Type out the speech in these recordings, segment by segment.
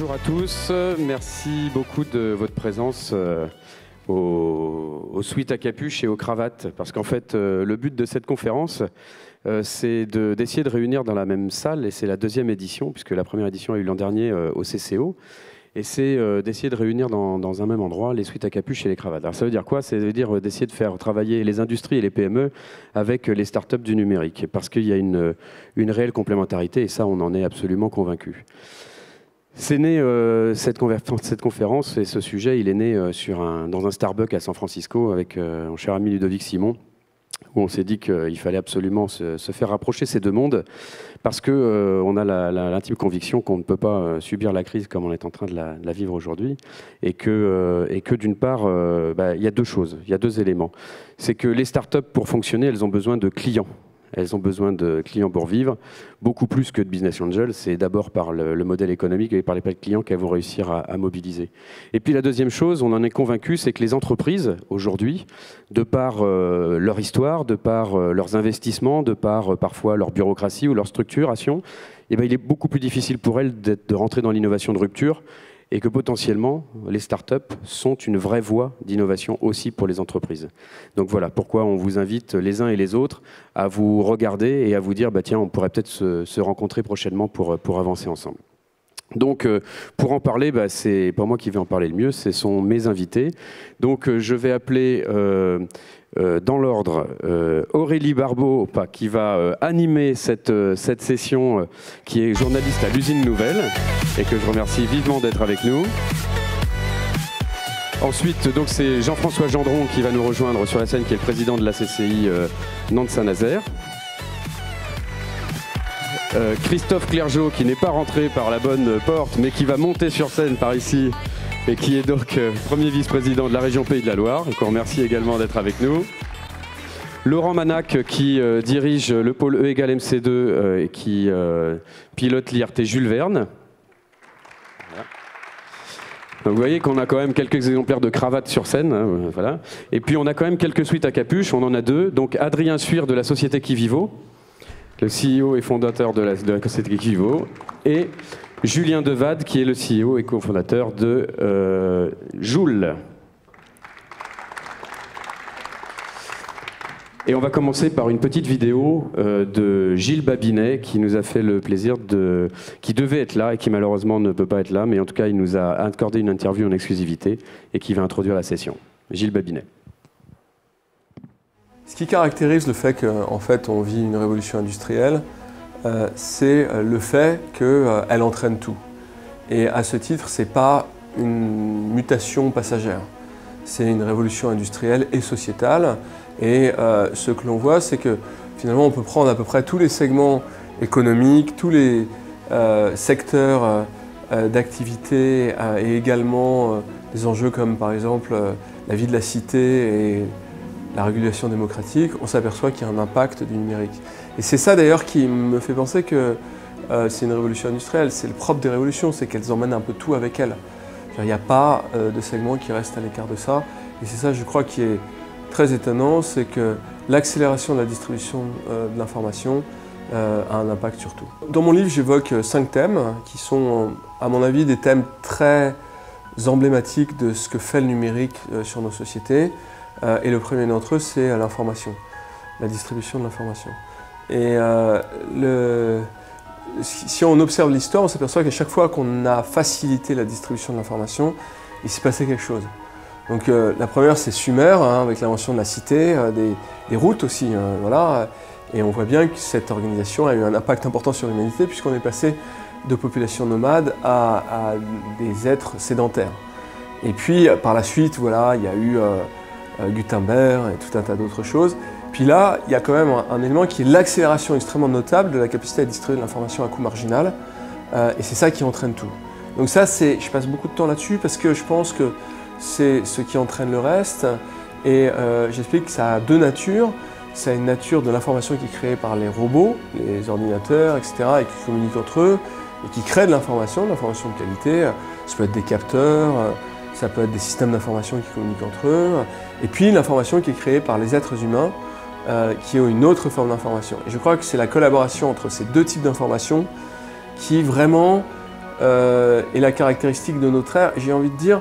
Bonjour à tous, merci beaucoup de votre présence aux suites à capuche et aux cravates, parce qu'en fait le but de cette conférence c'est d'essayer de réunir dans la même salle, et c'est la deuxième édition, puisque la première édition a eu l'an dernier au CCO, et c'est d'essayer de réunir dans un même endroit les suites à capuche et les cravates. Alors ça veut dire quoi? Ça veut dire d'essayer de faire travailler les industries et les PME avec les startups du numérique, parce qu'il y a une réelle complémentarité, et ça on en est absolument convaincu. C'est né, cette conférence et ce sujet, il est né dans un Starbucks à San Francisco avec mon cher ami Ludovic Simon, où on s'est dit qu'il fallait absolument se faire rapprocher ces deux mondes, parce qu'on a l'intime conviction qu'on ne peut pas subir la crise comme on est en train de la vivre aujourd'hui, et que d'une part, il y a deux choses, il y a deux éléments. C'est que les startups, pour fonctionner, elles ont besoin de clients. Elles ont besoin de clients pour vivre, beaucoup plus que de business angels. C'est d'abord par le modèle économique et par les clients qu'elles vont réussir à mobiliser. Et puis la deuxième chose, on en est convaincu, c'est que les entreprises, aujourd'hui, de par leur histoire, de par leurs investissements, de par parfois leur bureaucratie ou leur structuration, il est beaucoup plus difficile pour elles de rentrer dans l'innovation de rupture, et que potentiellement, les startups sont une vraie voie d'innovation aussi pour les entreprises. Donc voilà pourquoi on vous invite les uns et les autres à vous regarder et à vous dire, tiens, on pourrait peut-être se rencontrer prochainement pour avancer ensemble. Donc pour en parler, c'est pas moi qui vais en parler le mieux, ce sont mes invités. Donc je vais appeler dans l'ordre Aurélie Barbeau, qui va animer cette session, qui est journaliste à l'Usine Nouvelle et que je remercie vivement d'être avec nous. Ensuite, donc c'est Jean-François Gendron qui va nous rejoindre sur la scène, qui est le président de la CCI Nantes-Saint-Nazaire. Christophe Clergeau, qui n'est pas rentré par la bonne porte, mais qui va monter sur scène par ici, et qui est donc premier vice-président de la région Pays de la Loire, et qu'on remercie également d'être avec nous. Laurent Manac, qui dirige le pôle E égale MC2 et qui pilote l'IRT Jules Verne. Voilà. Donc vous voyez qu'on a quand même quelques exemplaires de cravates sur scène. Hein, voilà. Et puis on a quand même quelques suites à capuche, on en a deux. Donc Adrien Suire de la société Kivivo, le CEO et fondateur de la société Kivivo, et Julien Devade, qui est le CEO et cofondateur de Joule. Et on va commencer par une petite vidéo de Gilles Babinet, qui nous a fait le plaisir qui devait être là et qui malheureusement ne peut pas être là, mais en tout cas il nous a accordé une interview en exclusivité et qui va introduire la session. Gilles Babinet. Ce qui caractérise le fait qu'en fait on vit une révolution industrielle, c'est le fait qu'elle entraîne tout. Et à ce titre, ce n'est pas une mutation passagère, c'est une révolution industrielle et sociétale. Et ce que l'on voit, c'est que finalement on peut prendre à peu près tous les segments économiques, tous les secteurs d'activité et également des enjeux comme par exemple la vie de la cité et la régulation démocratique, on s'aperçoit qu'il y a un impact du numérique. Et c'est ça d'ailleurs qui me fait penser que c'est une révolution industrielle. C'est le propre des révolutions, c'est qu'elles emmènent un peu tout avec elles. Il n'y a pas de segment qui reste à l'écart de ça. Et c'est ça, je crois, qui est très étonnant, c'est que l'accélération de la distribution de l'information a un impact sur tout. Dans mon livre, j'évoque 5 thèmes qui sont, à mon avis, des thèmes très emblématiques de ce que fait le numérique sur nos sociétés. Et le premier d'entre eux, c'est l'information, la distribution de l'information. Et si on observe l'histoire, on s'aperçoit qu'à chaque fois qu'on a facilité la distribution de l'information, il s'est passé quelque chose. Donc la première, c'est Sumer, avec l'invention de la cité, des routes aussi, voilà. Et on voit bien que cette organisation a eu un impact important sur l'humanité, puisqu'on est passé de populations nomades à des êtres sédentaires. Et puis par la suite, voilà, il y a eu Gutenberg et tout un tas d'autres choses. Puis là, il y a quand même un élément qui est l'accélération extrêmement notable de la capacité à distribuer de l'information à coût marginal, et c'est ça qui entraîne tout. Donc ça, je passe beaucoup de temps là-dessus parce que je pense que c'est ce qui entraîne le reste, et j'explique que ça a deux natures. Ça a une nature de l'information qui est créée par les robots, les ordinateurs, etc., et qui communiquent entre eux, et qui créent de l'information de qualité. Ça peut être des capteurs, ça peut être des systèmes d'information qui communiquent entre eux, et puis l'information qui est créée par les êtres humains, qui ont une autre forme d'information. Et je crois que c'est la collaboration entre ces deux types d'informations qui vraiment est la caractéristique de notre ère. J'ai envie de dire,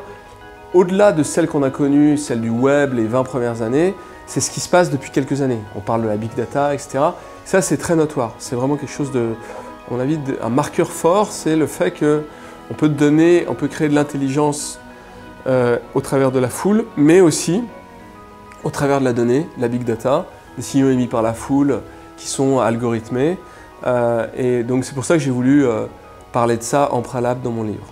au-delà de celle qu'on a connue, celle du web, les 20 premières années, c'est ce qui se passe depuis quelques années. On parle de la big data, etc. Ça, c'est très notoire. C'est vraiment quelque chose de, à mon avis, un marqueur fort, c'est le fait qu'on peut on peut créer de l'intelligence au travers de la foule, mais aussi au travers de la donnée, la big data, des signaux émis par la foule qui sont algorithmés. Et donc c'est pour ça que j'ai voulu parler de ça en préalable dans mon livre.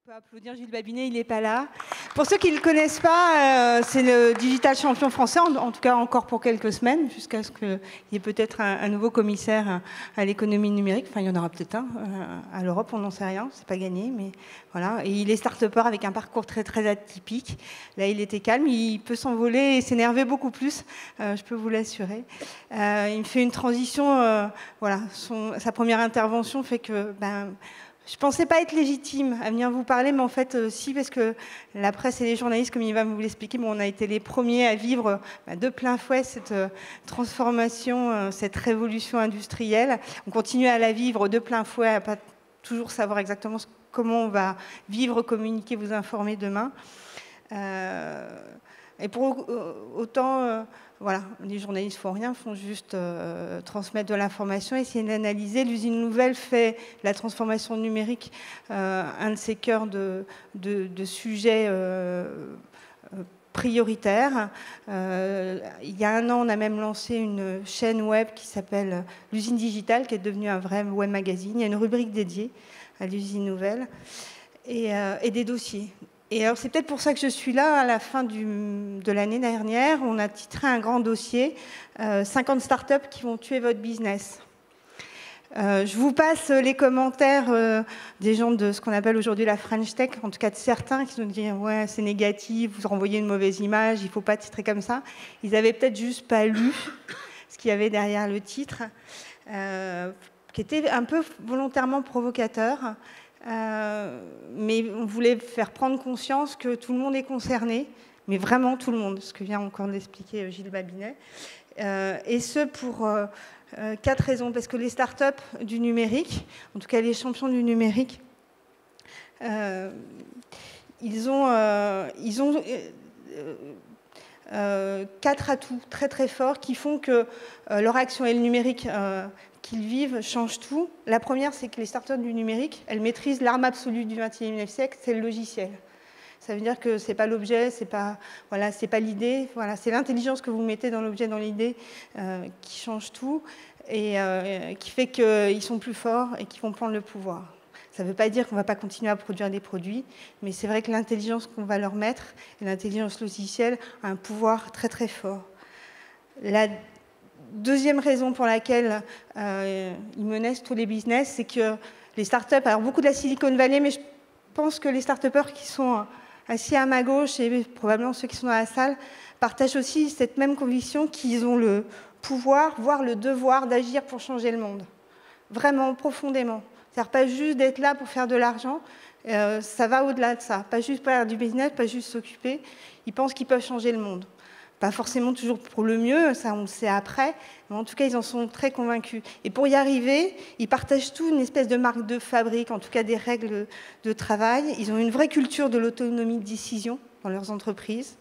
On peut applaudir Gilles Babinet, il n'est pas là. Pour ceux qui ne le connaissent pas, c'est le digital champion français, en tout cas encore pour quelques semaines, jusqu'à ce qu'il y ait peut-être un nouveau commissaire à l'économie numérique. Enfin, il y en aura peut-être un à l'Europe, on n'en sait rien, c'est pas gagné, mais voilà. Et il est start-upper avec un parcours très très atypique. Là, il était calme, il peut s'envoler et s'énerver beaucoup plus, je peux vous l'assurer. Il me fait une transition, voilà, sa première intervention fait que... je ne pensais pas être légitime à venir vous parler, mais en fait, si, parce que la presse et les journalistes, comme il va vous l'expliquer, on a été les premiers à vivre de plein fouet cette transformation, cette révolution industrielle. On continue à la vivre de plein fouet, à ne pas toujours savoir exactement comment on va vivre, communiquer, vous informer demain. Et pour autant... voilà, les journalistes ne font rien, font juste transmettre de l'information, essayer d'analyser. L'usine nouvelle fait la transformation numérique un de ses cœurs de sujets prioritaires. Il y a un an, on a même lancé une chaîne web qui s'appelle l'usine digitale, qui est devenue un vrai web magazine. Il y a une rubrique dédiée à l'usine nouvelle et des dossiers. Et alors, c'est peut-être pour ça que je suis là. À la fin de l'année dernière, on a titré un grand dossier, 50 startups qui vont tuer votre business. Je vous passe les commentaires des gens de ce qu'on appelle aujourd'hui la French Tech, en tout cas de certains qui nous disent « ouais, c'est négatif, vous renvoyez une mauvaise image, il ne faut pas titrer comme ça ». Ils n'avaient peut-être juste pas lu ce qu'il y avait derrière le titre, qui était un peu volontairement provocateur. Mais on voulait faire prendre conscience que tout le monde est concerné, mais vraiment tout le monde, ce que vient encore d'expliquer Gilles Babinet. Et ce pour 4 raisons. Parce que les startups du numérique, en tout cas les champions du numérique, ils ont 4 atouts très très forts qui font que leur action et le numérique qu'ils vivent changent tout. La première, c'est que les startups du numérique, elles maîtrisent l'arme absolue du XXIe siècle, c'est le logiciel. Ça veut dire que ce n'est pas l'objet, c'est pas l'idée, voilà, c'est l'intelligence que vous mettez dans l'objet, dans l'idée, qui change tout et qui fait qu'ils sont plus forts et qu'ils vont prendre le pouvoir. Ça ne veut pas dire qu'on ne va pas continuer à produire des produits, mais c'est vrai que l'intelligence qu'on va leur mettre, et l'intelligence logicielle, a un pouvoir très très fort. La deuxième raison pour laquelle ils menacent tous les business, c'est que les startups, alors beaucoup de la Silicon Valley, mais je pense que les start-upers qui sont assis à ma gauche et probablement ceux qui sont dans la salle partagent aussi cette même conviction qu'ils ont le pouvoir, voire le devoir d'agir pour changer le monde. Vraiment, profondément. C'est-à-dire pas juste d'être là pour faire de l'argent, ça va au-delà de ça. Pas juste faire du business, pas juste s'occuper. Ils pensent qu'ils peuvent changer le monde. Pas forcément toujours pour le mieux, ça on le sait après, mais en tout cas ils en sont très convaincus. Et pour y arriver, ils partagent tout une espèce de marque de fabrique, en tout cas des règles de travail. Ils ont une vraie culture de l'autonomie de décision dans leurs entreprises.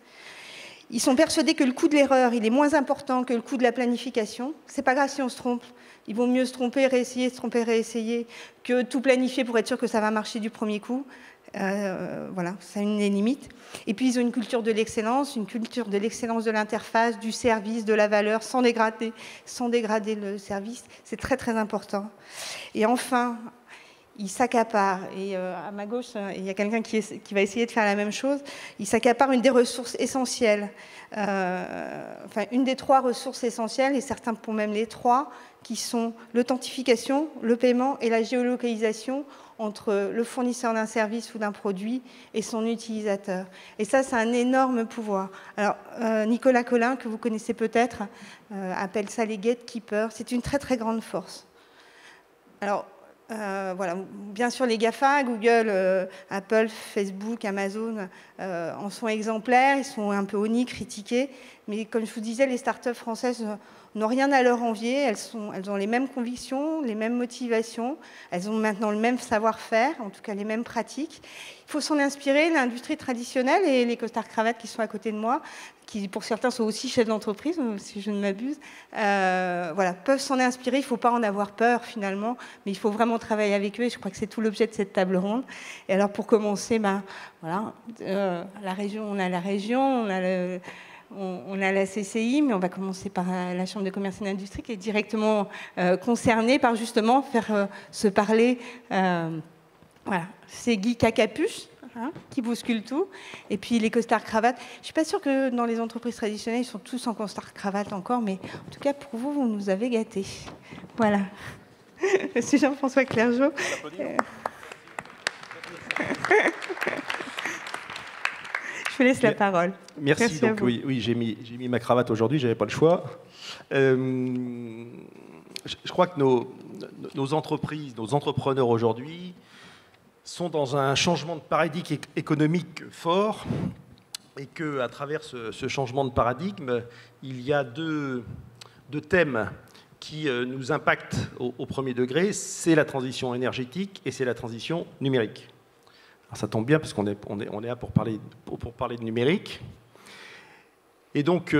Ils sont persuadés que le coût de l'erreur, il est moins important que le coût de la planification. C'est pas grave si on se trompe. Il vaut mieux se tromper, réessayer, se tromper, réessayer, que tout planifier pour être sûr que ça va marcher du premier coup. Voilà, ça a une limite. Et puis ils ont une culture de l'excellence de l'interface, du service, de la valeur, sans dégrader le service. C'est très très important. Et enfin, ils s'accaparent, et à ma gauche, il y a quelqu'un qui va essayer de faire la même chose, ils s'accaparent une des ressources essentielles, enfin une des 3 ressources essentielles, et certains pour même les 3, qui sont l'authentification, le paiement et la géolocalisation entre le fournisseur d'un service ou d'un produit et son utilisateur. Et ça, c'est un énorme pouvoir. Alors, Nicolas Collin, que vous connaissez peut-être, appelle ça les gatekeepers. C'est une très, très grande force. Alors, voilà, bien sûr, les GAFA, Google, Apple, Facebook, Amazon en sont exemplaires. Ils sont un peu honnis, critiqués. Mais comme je vous disais, les startups françaises n'ont rien à leur envier, elles ont les mêmes convictions, les mêmes motivations, elles ont maintenant le même savoir-faire, en tout cas les mêmes pratiques. Il faut s'en inspirer, l'industrie traditionnelle et les costards-cravates qui sont à côté de moi, qui pour certains sont aussi chefs d'entreprise, si je ne m'abuse, voilà, peuvent s'en inspirer. Il ne faut pas en avoir peur finalement, mais il faut vraiment travailler avec eux et je crois que c'est tout l'objet de cette table ronde. Et alors pour commencer, voilà, la région, on a la CCI, mais on va commencer par la Chambre de commerce et d'industrie qui est directement concernée par justement faire se parler. Voilà, c'est Guy Cacapuche qui bouscule tout. Et puis les costards-cravates. Je ne suis pas sûre que dans les entreprises traditionnelles, ils sont tous en costard-cravate encore, mais en tout cas, pour vous, vous nous avez gâtés. Voilà. Monsieur Jean-François Clergeau. Je vous laisse la parole. Merci. Donc, oui, j'ai mis ma cravate aujourd'hui, je n'avais pas le choix. Je crois que nos entreprises, nos entrepreneurs aujourd'hui sont dans un changement de paradigme économique fort et qu'à travers ce changement de paradigme, il y a deux thèmes qui nous impactent au premier degré, c'est la transition énergétique et c'est la transition numérique. Alors ça tombe bien parce qu'on est là pour parler de numérique. Et donc,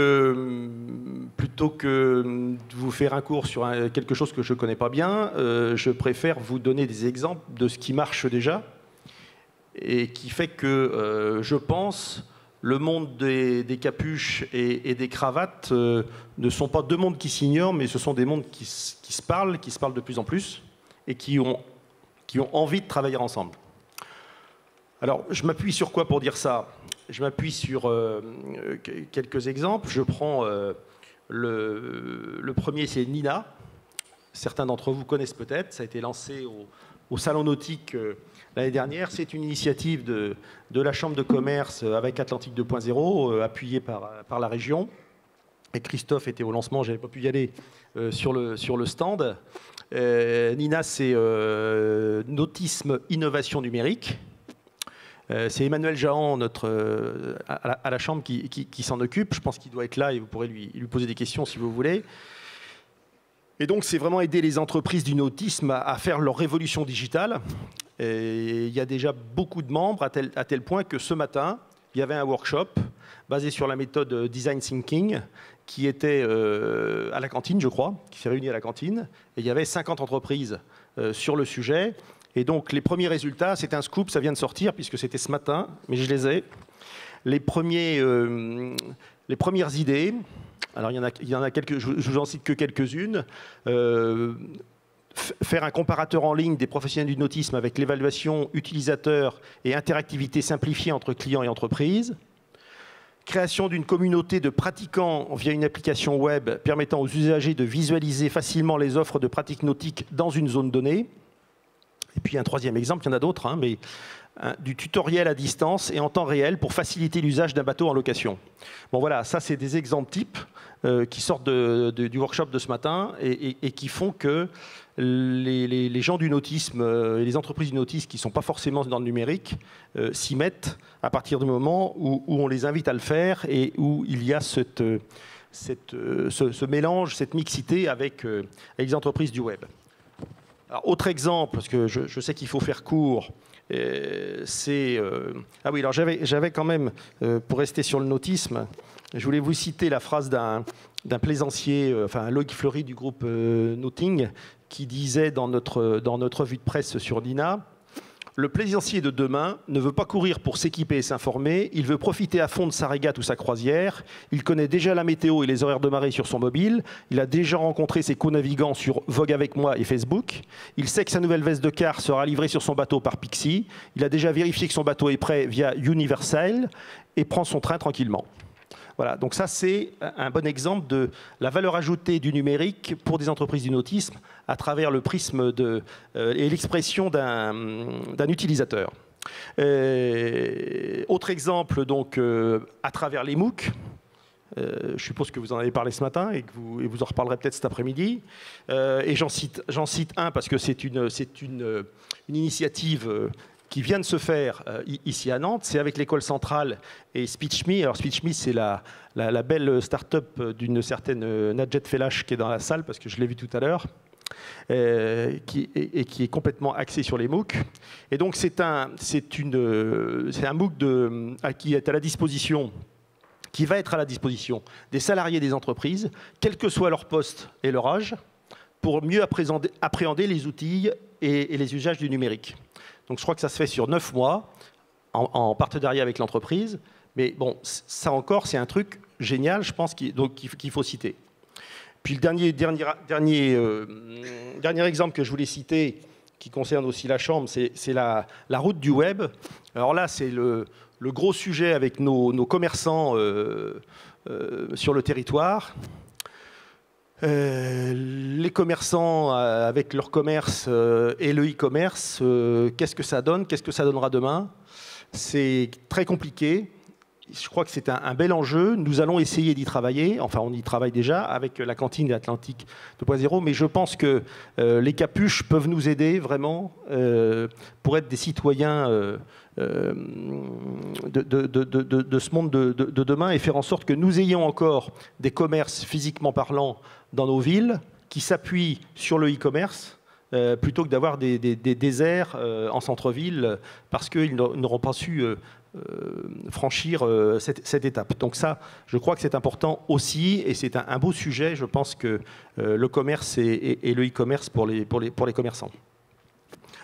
plutôt que de vous faire un cours sur quelque chose que je ne connais pas bien, je préfère vous donner des exemples de ce qui marche déjà et qui fait que, je pense, le monde des capuches et des cravates ne sont pas deux mondes qui s'ignorent, mais ce sont des mondes qui se parlent de plus en plus et qui ont envie de travailler ensemble. Alors, je m'appuie sur quoi pour dire ça ? Je m'appuie sur quelques exemples. Je prends le premier, c'est Nina. Certains d'entre vous connaissent peut-être. Ça a été lancé au Salon Nautique l'année dernière. C'est une initiative de la Chambre de commerce avec Atlantique 2.0, appuyée par la région. Et Christophe était au lancement, je n'avais pas pu y aller sur le stand. Nina, c'est Nautisme Innovation Numérique. C'est Emmanuel Jahan, à la Chambre, qui s'en occupe. Je pense qu'il doit être là et vous pourrez lui poser des questions si vous voulez. Et donc, c'est vraiment aider les entreprises du nautisme à faire leur révolution digitale. Et il y a déjà beaucoup de membres, à tel point que ce matin, il y avait un workshop basé sur la méthode Design Thinking qui était à la cantine, je crois, qui s'est réuni à la cantine. Et il y avait 50 entreprises sur le sujet. Et donc, les premiers résultats, c'est un scoop, ça vient de sortir, puisque c'était ce matin, mais je les ai. Les premières idées, alors il y en a quelques, je vous en cite que quelques-unes. Faire un comparateur en ligne des professionnels du nautisme avec l'évaluation utilisateur et interactivité simplifiée entre clients et entreprises. Création d'une communauté de pratiquants via une application web permettant aux usagers de visualiser facilement les offres de pratiques nautiques dans une zone donnée. Et puis un troisième exemple, il y en a d'autres, mais du tutoriel à distance et en temps réel pour faciliter l'usage d'un bateau en location. Bon voilà, ça c'est des exemples types qui sortent du workshop de ce matin et qui font que les gens du nautisme et les entreprises du nautisme qui ne sont pas forcément dans le numérique s'y mettent à partir du moment où on les invite à le faire et où il y a ce mélange, cette mixité avec les entreprises du web. Alors, autre exemple, parce que je sais qu'il faut faire court, c'est... ah oui, alors j'avais quand même, pour rester sur le nautisme, je voulais vous citer la phrase d'un plaisancier, enfin Loïc Fleury du groupe Nauting, qui disait dans notre revue de presse sur Nina, le plaisancier de demain ne veut pas courir pour s'équiper et s'informer, il veut profiter à fond de sa régate ou sa croisière, il connaît déjà la météo et les horaires de marée sur son mobile, il a déjà rencontré ses co-navigants sur Vogue avec moi et Facebook, il sait que sa nouvelle veste de quart sera livrée sur son bateau par Pixie, il a déjà vérifié que son bateau est prêt via Universal et prend son train tranquillement. Voilà, donc ça c'est un bon exemple de la valeur ajoutée du numérique pour des entreprises du nautisme à travers le prisme et l'expression d'un utilisateur. Autre exemple, donc, à travers les MOOC. Je suppose que vous en avez parlé ce matin et que vous en reparlerez peut-être cet après-midi. Et j'en cite un parce que c'est une initiative qui vient de se faire ici à Nantes, c'est avec l'école centrale et SpeechMe. Alors SpeechMe, c'est la belle start-up d'une certaine Nadjet Fellash qui est dans la salle, parce que je l'ai vu tout à l'heure, qui est complètement axé sur les MOOC. Et donc c'est un MOOC qui est à la disposition, qui va être à la disposition des salariés des entreprises, quel que soit leur poste et leur âge, pour mieux appréhender les outils et les usages du numérique. Donc je crois que ça se fait sur 9 mois, en partenariat avec l'entreprise. Mais bon, ça encore, c'est un truc génial, je pense, qu'il faut citer. Puis le dernier exemple que je voulais citer, qui concerne aussi la Chambre, c'est la route du web. Alors là, c'est le gros sujet avec nos commerçants sur le territoire. Les commerçants avec leur commerce et le e-commerce, qu'est-ce que ça donne? Qu'est-ce que ça donnera demain? C'est très compliqué. Je crois que c'est un bel enjeu. Nous allons essayer d'y travailler. Enfin, on y travaille déjà avec la cantine Atlantique 2.0. Mais je pense que les capuches peuvent nous aider vraiment pour être des citoyens de ce monde de demain et faire en sorte que nous ayons encore des commerces physiquement parlant dans nos villes qui s'appuient sur le e-commerce plutôt que d'avoir des déserts en centre-ville parce qu'ils n'auront pas su franchir cette étape. Donc ça, je crois que c'est important aussi et c'est un beau sujet, je pense, que le commerce et le e-commerce pour les commerçants.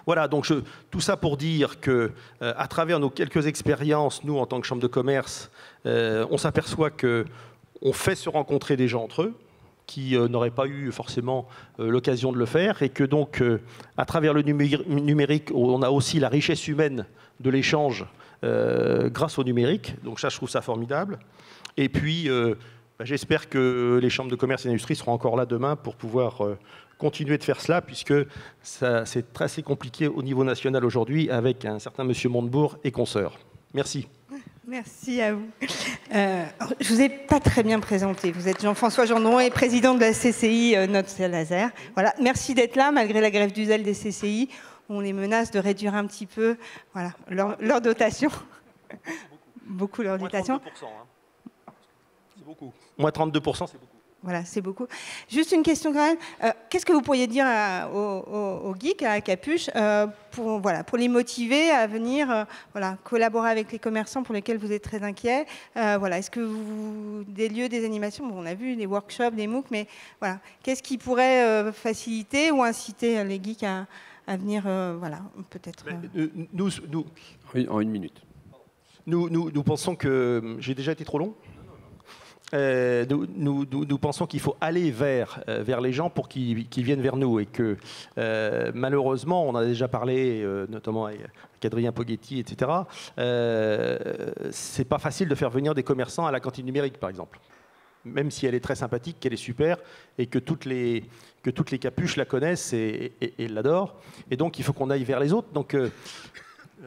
Voilà, donc tout ça pour dire que, à travers nos quelques expériences, nous, en tant que Chambre de commerce, on s'aperçoit qu'on fait se rencontrer des gens entre eux qui n'auraient pas eu forcément l'occasion de le faire et que donc, à travers le numérique, on a aussi la richesse humaine de l'échange grâce au numérique. Donc ça, je trouve ça formidable. Et puis, j'espère que les chambres de commerce et d'industrie seront encore là demain pour pouvoir continuer de faire cela, puisque c'est assez compliqué au niveau national aujourd'hui avec un certain monsieur Montebourg et consorts. Merci. Merci à vous. Je ne vous ai pas très bien présenté. Vous êtes Jean-François Gendron et président de la CCI Nantes-Saint-Nazaire. Voilà. Merci d'être là, malgré la grève du zèle des CCI. On les menace de réduire un petit peu leur dotation. Beaucoup leur dotation. Moins 32%, hein. C'est beaucoup. Moins 32%, c'est beaucoup. Voilà, c'est beaucoup. Juste une question quand même. Qu'est-ce que vous pourriez dire aux geeks, à Capuche, pour les motiver à venir collaborer avec les commerçants pour lesquels vous êtes très inquiets? Est-ce que des lieux, des animations, on a vu des workshops, des MOOC, mais voilà, qu'est-ce qui pourrait faciliter ou inciter les geeks à venir, peut-être... Oui, en 1 minute. Nous pensons que... J'ai déjà été trop long ? Nous pensons qu'il faut aller vers les gens pour qu'ils viennent vers nous et que malheureusement, on a déjà parlé notamment avec Adrien Poggetti, etc. C'est pas facile de faire venir des commerçants à la cantine numérique, par exemple. Même si elle est très sympathique, qu'elle est super et que toutes les capuches la connaissent et l'adorent. Et donc, il faut qu'on aille vers les autres. Donc,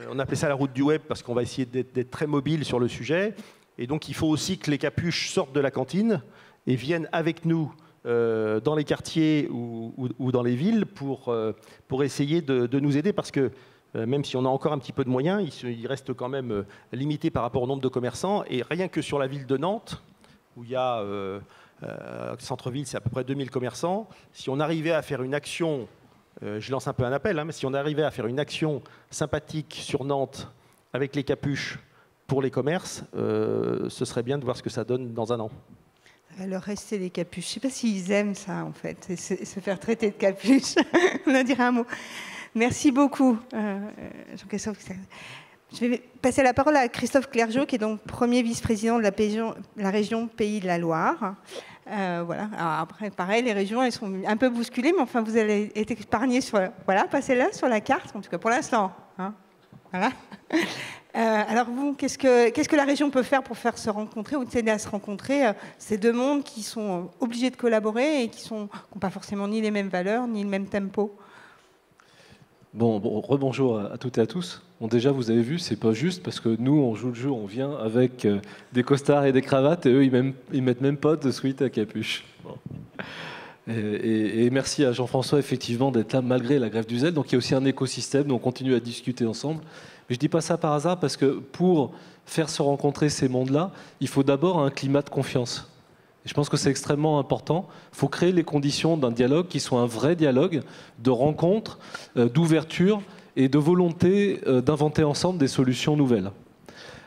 on appelait ça la route du web parce qu'on va essayer d'être très mobile sur le sujet. Et donc, il faut aussi que les capuches sortent de la cantine et viennent avec nous dans les quartiers ou dans les villes pour essayer de nous aider parce que même si on a encore un petit peu de moyens, il reste quand même limité par rapport au nombre de commerçants. Et rien que sur la ville de Nantes, où il y a centre-ville, c'est à peu près 2000 commerçants, si on arrivait à faire une action, je lance un peu un appel, mais si on arrivait à faire une action sympathique sur Nantes avec les capuches, pour les commerces, ce serait bien de voir ce que ça donne dans un an. Alors, rester des capuches. Je ne sais pas s'ils aiment ça, en fait, se faire traiter de capuche. On en dirait un mot. Merci beaucoup, Jean-Christophe. Je vais passer la parole à Christophe Clergeau, qui est donc premier vice-président de la région Pays de la Loire. Alors après, pareil, les régions, elles sont un peu bousculées, mais enfin, vous allez être épargnés sur... passez là sur la carte, en tout cas pour l'instant. Hein. Voilà. Alors vous, qu'est-ce que la région peut faire pour faire se rencontrer ou s'aider à se rencontrer ces deux mondes qui sont obligés de collaborer et qui n'ont pas forcément ni les mêmes valeurs, ni le même tempo? Rebonjour à toutes et à tous. Déjà, vous avez vu, c'est pas juste parce que nous, on joue le jeu, on vient avec des costards et des cravates et eux, ils mettent même pas de sweat à capuche. Bon. Et merci à Jean-François, effectivement, d'être là malgré la grève du zèle. Donc, il y a aussi un écosystème, donc on continue à discuter ensemble. Mais je ne dis pas ça par hasard parce que pour faire se rencontrer ces mondes-là, il faut d'abord un climat de confiance. Et je pense que c'est extrêmement important. Il faut créer les conditions d'un dialogue qui soit un vrai dialogue, de rencontre, d'ouverture et de volonté d'inventer ensemble des solutions nouvelles.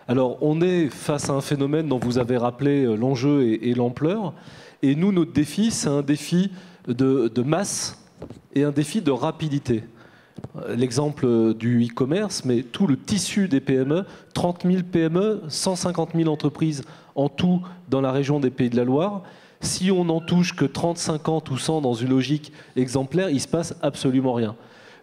Alors, on est face à un phénomène dont vous avez rappelé l'enjeu et l'ampleur. Et nous, notre défi, c'est un défi de masse et un défi de rapidité. L'exemple du e-commerce, mais tout le tissu des PME, 30 000 PME, 150 000 entreprises en tout dans la région des Pays de la Loire. Si on n'en touche que 30, 50 ou 100 dans une logique exemplaire, il ne se passe absolument rien.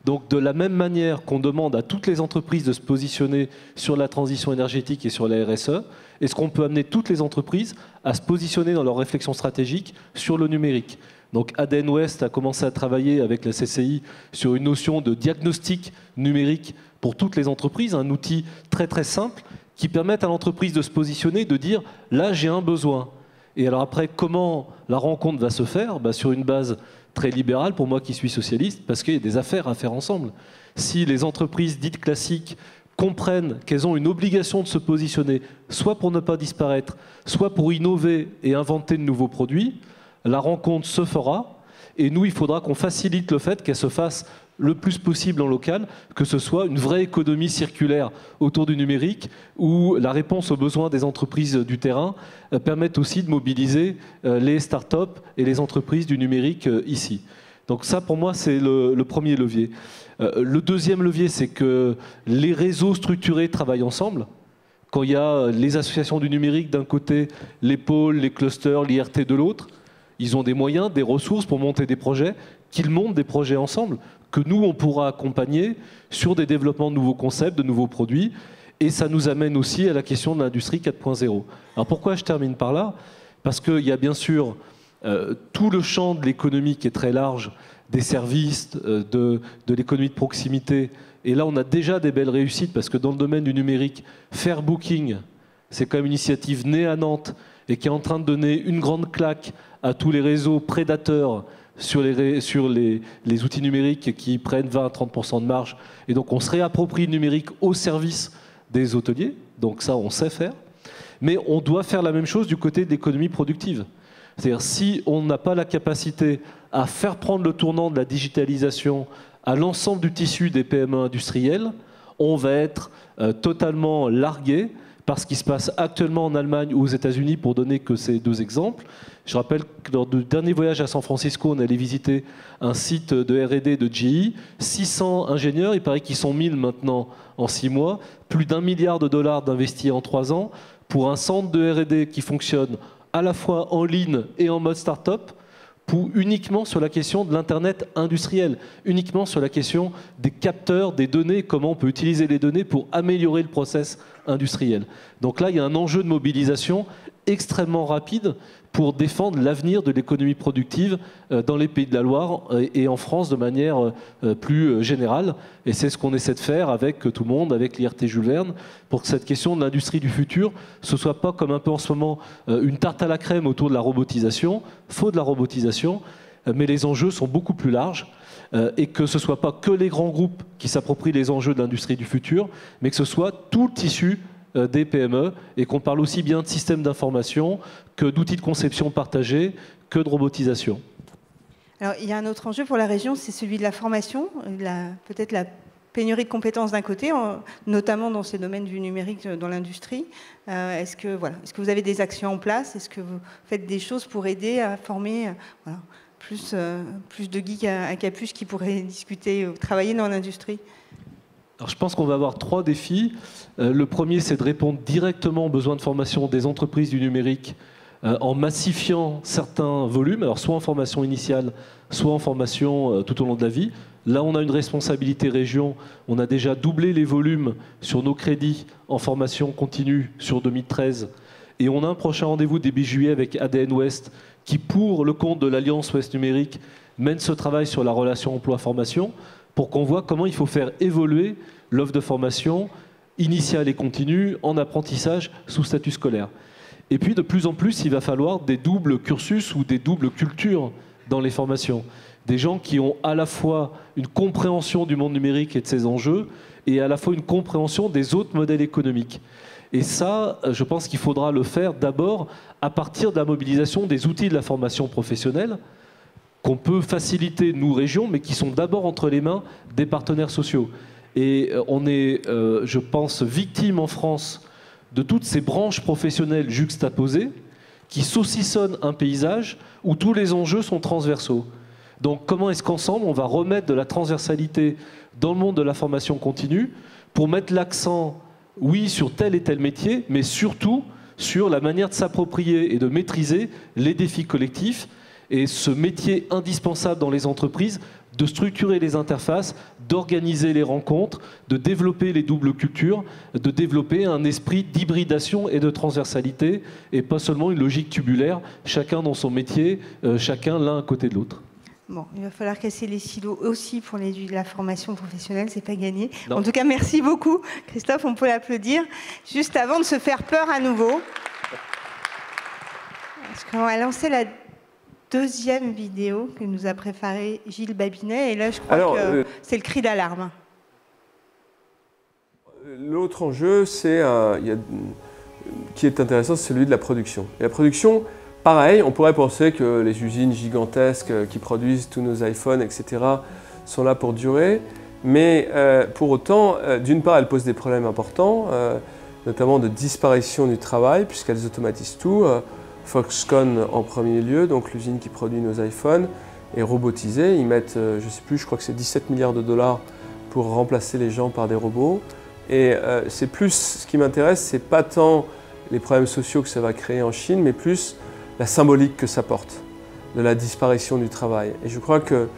Donc de la même manière qu'on demande à toutes les entreprises de se positionner sur la transition énergétique et sur la RSE, est-ce qu'on peut amener toutes les entreprises à se positionner dans leur réflexion stratégique sur le numérique ? Donc ADN Ouest a commencé à travailler avec la CCI sur une notion de diagnostic numérique pour toutes les entreprises, un outil très très simple qui permet à l'entreprise de se positionner, de dire « là j'ai un besoin ». Et alors après, comment la rencontre va se faire ? Sur une base très libérale, pour moi qui suis socialiste, parce qu'il y a des affaires à faire ensemble. Si les entreprises dites classiques comprennent qu'elles ont une obligation de se positionner, soit pour ne pas disparaître, soit pour innover et inventer de nouveaux produits, la rencontre se fera, et nous, il faudra qu'on facilite le fait qu'elle se fasse le plus possible en local, que ce soit une vraie économie circulaire autour du numérique, où la réponse aux besoins des entreprises du terrain permette aussi de mobiliser les start-up et les entreprises du numérique ici. Donc ça, pour moi, c'est le premier levier. Le deuxième levier, c'est que les réseaux structurés travaillent ensemble. Quand il y a les associations du numérique d'un côté, les pôles, les clusters, l'IRT de l'autre, ils ont des moyens, des ressources pour monter des projets, qu'ils montent des projets ensemble, que nous, on pourra accompagner sur des développements de nouveaux concepts, de nouveaux produits. Et ça nous amène aussi à la question de l'industrie 4.0. Alors pourquoi je termine par là ? Parce qu'il y a bien sûr tout le champ de l'économie qui est très large, des services, de l'économie de proximité. Et là, on a déjà des belles réussites, parce que dans le domaine du numérique, Fair Booking, c'est quand même une initiative née à Nantes et qui est en train de donner une grande claque à tous les réseaux prédateurs sur les outils numériques qui prennent 20 à 30% de marge. Et donc on se réapproprie le numérique au service des hôteliers. Donc ça, on sait faire. Mais on doit faire la même chose du côté de l'économie productive. C'est-à-dire si on n'a pas la capacité à faire prendre le tournant de la digitalisation à l'ensemble du tissu des PME industrielles, on va être totalement largué par ce qui se passe actuellement en Allemagne ou aux États-Unis, pour donner que ces deux exemples. Je rappelle que lors du dernier voyage à San Francisco, on allait visiter un site de R&D de GE, 600 ingénieurs, il paraît qu'ils sont 1000 maintenant en 6 mois, plus d'1 milliard de dollars d'investis en 3 ans, pour un centre de R&D qui fonctionne à la fois en ligne et en mode start-up, uniquement sur la question de l'Internet industriel, uniquement sur la question des capteurs, des données, comment on peut utiliser les données pour améliorer le process industriel. Donc là, il y a un enjeu de mobilisation extrêmement rapide pour défendre l'avenir de l'économie productive dans les Pays de la Loire et en France de manière plus générale. Et c'est ce qu'on essaie de faire avec tout le monde, avec l'IRT Jules Verne, pour que cette question de l'industrie du futur, ce soit pas comme un peu en ce moment une tarte à la crème autour de la robotisation. Faut de la robotisation, mais les enjeux sont beaucoup plus larges. Et que ce ne soit pas que les grands groupes qui s'approprient les enjeux de l'industrie du futur, mais que ce soit tout le tissu des PME, et qu'on parle aussi bien de systèmes d'information que d'outils de conception partagés, que de robotisation. Alors, il y a un autre enjeu pour la région, c'est celui de la formation, peut-être la pénurie de compétences d'un côté, notamment dans ces domaines du numérique dans l'industrie. Est-ce que vous avez des actions en place ? Est-ce que vous faites des choses pour aider à former plus de geeks à capuche qui pourraient discuter ou travailler dans l'industrie ? Alors, je pense qu'on va avoir 3 défis. Le premier, c'est de répondre directement aux besoins de formation des entreprises du numérique en massifiant certains volumes, alors soit en formation initiale, soit en formation tout au long de la vie. Là, on a une responsabilité région. On a déjà doublé les volumes sur nos crédits en formation continue sur 2013. Et on a un prochain rendez-vous début juillet avec ADN Ouest qui, pour le compte de l'Alliance Ouest Numérique, mène ce travail sur la relation emploi-formation pour qu'on voit comment il faut faire évoluer l'offre de formation initiale et continue en apprentissage sous statut scolaire. Et puis, de plus en plus, il va falloir des doubles cursus ou des doubles cultures dans les formations. Des gens qui ont à la fois une compréhension du monde numérique et de ses enjeux, et à la fois une compréhension des autres modèles économiques. Et ça, je pense qu'il faudra le faire d'abord à partir de la mobilisation des outils de la formation professionnelle, qu'on peut faciliter, nous, régions, mais qui sont d'abord entre les mains des partenaires sociaux. Et on est, je pense, victime en France de toutes ces branches professionnelles juxtaposées qui saucissonnent un paysage où tous les enjeux sont transversaux. Donc comment est-ce qu'ensemble on va remettre de la transversalité dans le monde de la formation continue pour mettre l'accent, oui, sur tel et tel métier, mais surtout sur la manière de s'approprier et de maîtriser les défis collectifs et ce métier indispensable dans les entreprises de structurer les interfaces, d'organiser les rencontres, de développer les doubles cultures, de développer un esprit d'hybridation et de transversalité, et pas seulement une logique tubulaire, chacun dans son métier, chacun l'un à côté de l'autre. Bon, il va falloir casser les silos aussi pour la formation professionnelle, c'est pas gagné. Non. En tout cas, merci beaucoup, Christophe, on peut l'applaudir. Juste avant de se faire peur à nouveau, parce qu'on va lancer la deuxième vidéo que nous a préparée Gilles Babinet, et là je crois que c'est le cri d'alarme. L'autre enjeu, qui est intéressant, c'est celui de la production. Et la production, pareil, on pourrait penser que les usines gigantesques qui produisent tous nos iPhones, etc., sont là pour durer, mais pour autant, d'une part, elles posent des problèmes importants, notamment de disparition du travail, puisqu'elles automatisent tout. Foxconn en premier lieu, donc l'usine qui produit nos iPhones, est robotisée. Ils mettent, je ne sais plus, je crois que c'est 17 milliards de dollars pour remplacer les gens par des robots. Et c'est plus, ce qui m'intéresse, c'est pas tant les problèmes sociaux que ça va créer en Chine, mais plus la symbolique que ça porte, de la disparition du travail. Et je crois que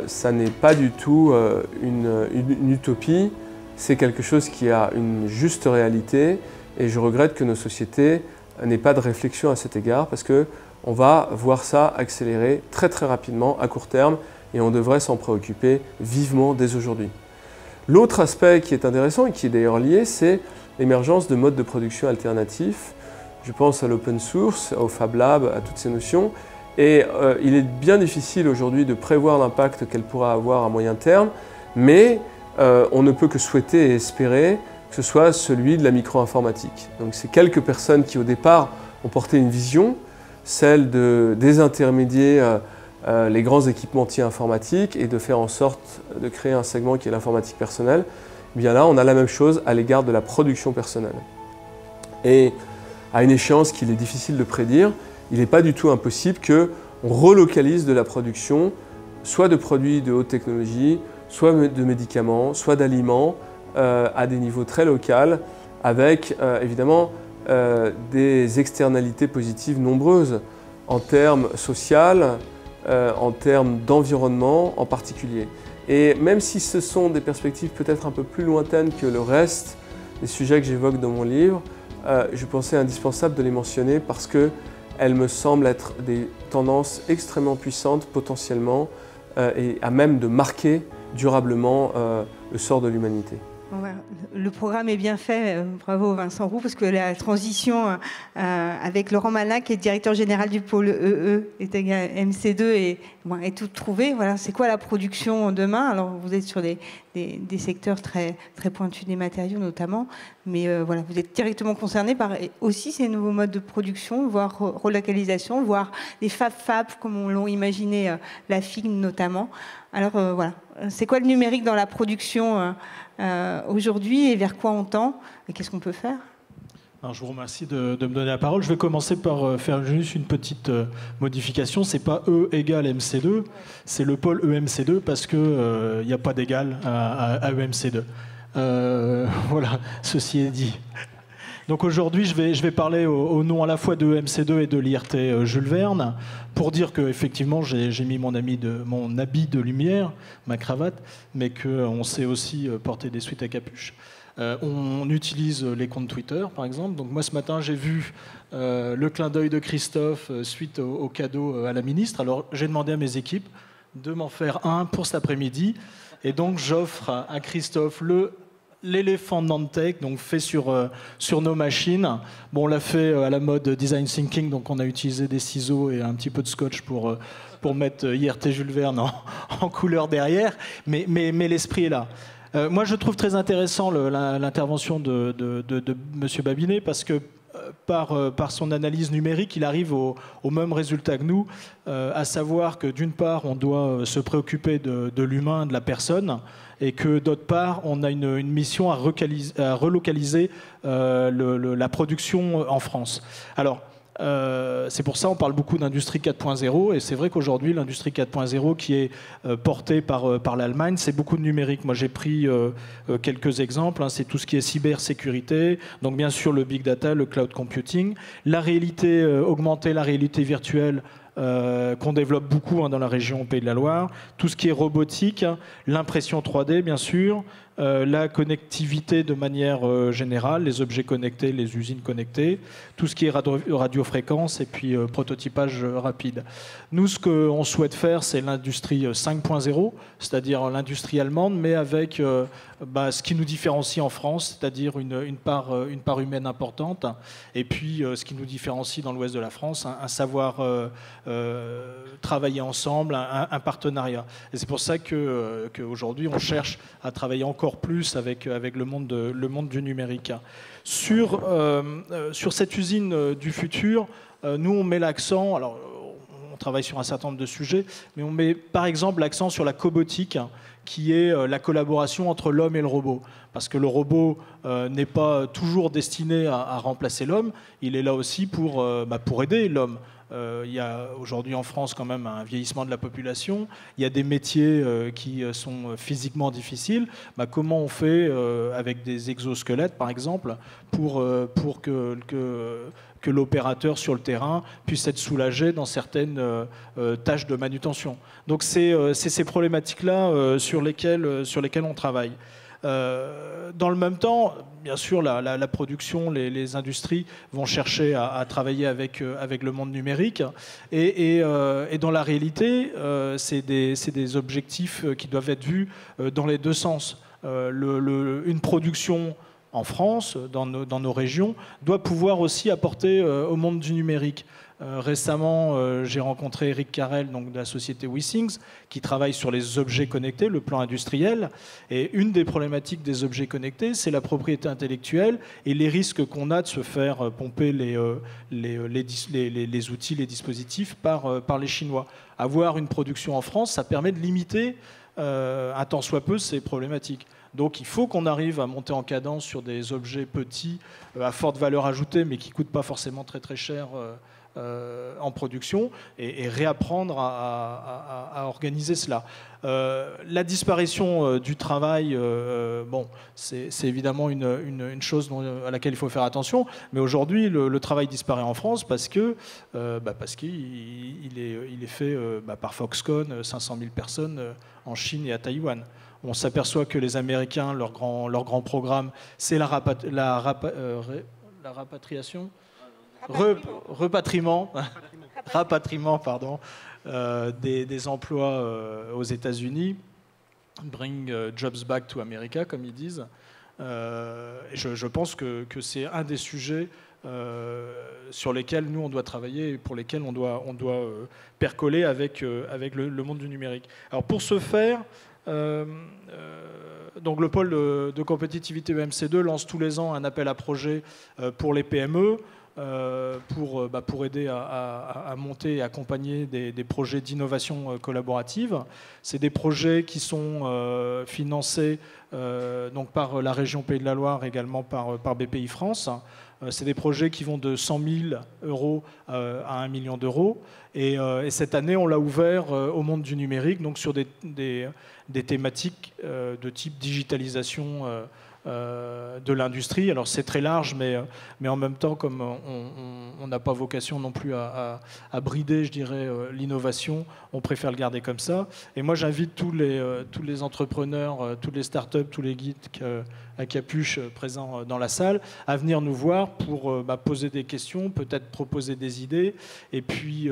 ça n'est pas du tout une utopie, c'est quelque chose qui a une juste réalité, et je regrette que nos sociétés n'aient pas de réflexion à cet égard, parce qu'on va voir ça accélérer très très rapidement à court terme, et on devrait s'en préoccuper vivement dès aujourd'hui. L'autre aspect qui est intéressant et qui est d'ailleurs lié, c'est l'émergence de modes de production alternatifs. Je pense à l'open source, au Fab Lab, à toutes ces notions. Et il est bien difficile aujourd'hui de prévoir l'impact qu'elle pourra avoir à moyen terme, mais on ne peut que souhaiter et espérer que ce soit celui de la micro-informatique. Donc c'est quelques personnes qui au départ ont porté une vision, celle de désintermédier les grands équipementiers informatiques et de faire en sorte de créer un segment qui est l'informatique personnelle. Et bien là, on a la même chose à l'égard de la production personnelle. Et à une échéance qu'il est difficile de prédire, il n'est pas du tout impossible qu'on relocalise de la production, soit de produits de haute technologie, soit de médicaments, soit d'aliments, à des niveaux très locaux, avec évidemment des externalités positives nombreuses en termes sociaux, en termes d'environnement en particulier. Et même si ce sont des perspectives peut-être un peu plus lointaines que le reste des sujets que j'évoque dans mon livre, je pensais indispensable de les mentionner parce qu'elles me semblent être des tendances extrêmement puissantes potentiellement et à même de marquer durablement le sort de l'humanité. Le programme est bien fait, bravo Vincent Roux, parce que la transition avec Laurent Malin, qui est directeur général du pôle EE, MC2, est toute trouvée. Voilà, c'est quoi la production demain? Alors vous êtes sur des secteurs très, très pointus des matériaux notamment, mais voilà, vous êtes directement concerné par aussi ces nouveaux modes de production, voire relocalisation, voire des fab comme on l'a imaginé la FIG notamment. Alors voilà, c'est quoi le numérique dans la production aujourd'hui et vers quoi on tend et qu'est-ce qu'on peut faire? Alors, je vous remercie de me donner la parole. Je vais commencer par faire juste une petite modification. C'est pas E égale MC2, c'est le pôle EMC2 parce que il n'y a pas d'égal à EMC2. Voilà, ceci est dit. Donc aujourd'hui, je vais parler au nom à la fois de MC2 et de l'IRT Jules Verne, pour dire qu'effectivement, j'ai mis mon habit de lumière, ma cravate, mais qu'on sait aussi porter des sweats à capuche. On utilise les comptes Twitter, par exemple. Donc moi, ce matin, j'ai vu le clin d'œil de Christophe suite au cadeau à la ministre. Alors j'ai demandé à mes équipes de m'en faire un pour cet après-midi. Et donc j'offre à Christophe l'éléphant Nantec, donc fait sur nos machines. Bon, on l'a fait à la mode design thinking, donc on a utilisé des ciseaux et un petit peu de scotch pour mettre IRT Jules Verne en couleur derrière, mais l'esprit est là. Moi, je trouve très intéressant l'intervention de M. Babinet, parce que par son analyse numérique, il arrive au même résultat que nous, à savoir que d'une part, on doit se préoccuper de l'humain, de la personne, et que d'autre part, on a une mission à relocaliser la production en France. Alors, c'est pour ça qu'on parle beaucoup d'industrie 4.0, et c'est vrai qu'aujourd'hui l'industrie 4.0 qui est portée par l'Allemagne, c'est beaucoup de numérique. Moi j'ai pris quelques exemples, hein. C'est tout ce qui est cybersécurité, donc bien sûr le big data, le cloud computing, la réalité augmentée, la réalité virtuelle, qu'on développe beaucoup, hein, dans la région Pays de la Loire, tout ce qui est robotique, hein, l'impression 3D bien sûr, la connectivité de manière générale, les objets connectés, les usines connectées, tout ce qui est radiofréquence et puis prototypage rapide. Nous, ce qu'on souhaite faire, c'est l'industrie 5.0, c'est-à-dire l'industrie allemande, mais avec ce qui nous différencie en France, c'est-à-dire une part humaine importante, et puis ce qui nous différencie dans l'ouest de la France, un savoir travailler ensemble, un partenariat. Et c'est pour ça qu'aujourd'hui, on cherche à travailler encore plus avec le monde du numérique. Sur cette usine du futur, nous on met l'accent, alors on travaille sur un certain nombre de sujets, mais on met par exemple l'accent sur la cobotique, qui est la collaboration entre l'homme et le robot. Parce que le robot n'est pas toujours destiné à remplacer l'homme, il est là aussi pour aider l'homme. Il y a aujourd'hui en France quand même un vieillissement de la population, il y a des métiers qui sont physiquement difficiles. Comment on fait avec des exosquelettes par exemple pour que l'opérateur sur le terrain puisse être soulagé dans certaines tâches de manutention. Donc c'est ces problématiques-là sur lesquelles on travaille. Dans le même temps, bien sûr, la production, les industries vont chercher à travailler avec le monde numérique. Et dans la réalité, c'est des objectifs qui doivent être vus dans les deux sens. Une production en France, dans nos régions, doit pouvoir aussi apporter au monde du numérique. Récemment, j'ai rencontré Eric Carrel, donc de la société WeThings, qui travaille sur les objets connectés, le plan industriel. Et une des problématiques des objets connectés, c'est la propriété intellectuelle et les risques qu'on a de se faire pomper les outils, les dispositifs par les Chinois. Avoir une production en France, ça permet de limiter un tant soit peu ces problématiques. Donc il faut qu'on arrive à monter en cadence sur des objets petits, à forte valeur ajoutée, mais qui ne coûtent pas forcément très très cher en production, et réapprendre à organiser cela. La disparition du travail, c'est évidemment une chose à laquelle il faut faire attention, mais aujourd'hui le travail disparaît en France parce qu'il est fait par Foxconn, 500 000 personnes en Chine et à Taïwan. On s'aperçoit que les Américains, leur grand programme, c'est la rapatriation, rapatriement, pardon, des emplois aux États-Unis, bring jobs back to America, comme ils disent. Je pense que c'est un des sujets sur lesquels nous on doit travailler et pour lesquels on doit percoler avec le monde du numérique. Alors pour ce faire, donc le pôle de compétitivité EMC2 lance tous les ans un appel à projets pour les PME pour aider à monter et accompagner des projets d'innovation collaborative. C'est des projets qui sont financés donc par la région Pays de la Loire, également par BPI France. C'est des projets qui vont de 100 000 euros à 1 million d'euros. Et cette année, on l'a ouvert au monde du numérique, donc sur des thématiques de type digitalisation de l'industrie. Alors c'est très large, mais en même temps, comme on n'a pas vocation non plus à brider, je dirais, l'innovation, on préfère le garder comme ça. Et moi, j'invite tous les entrepreneurs, toutes les startups, tous les guides à capuche présents dans la salle à venir nous voir pour poser des questions, peut-être proposer des idées, et puis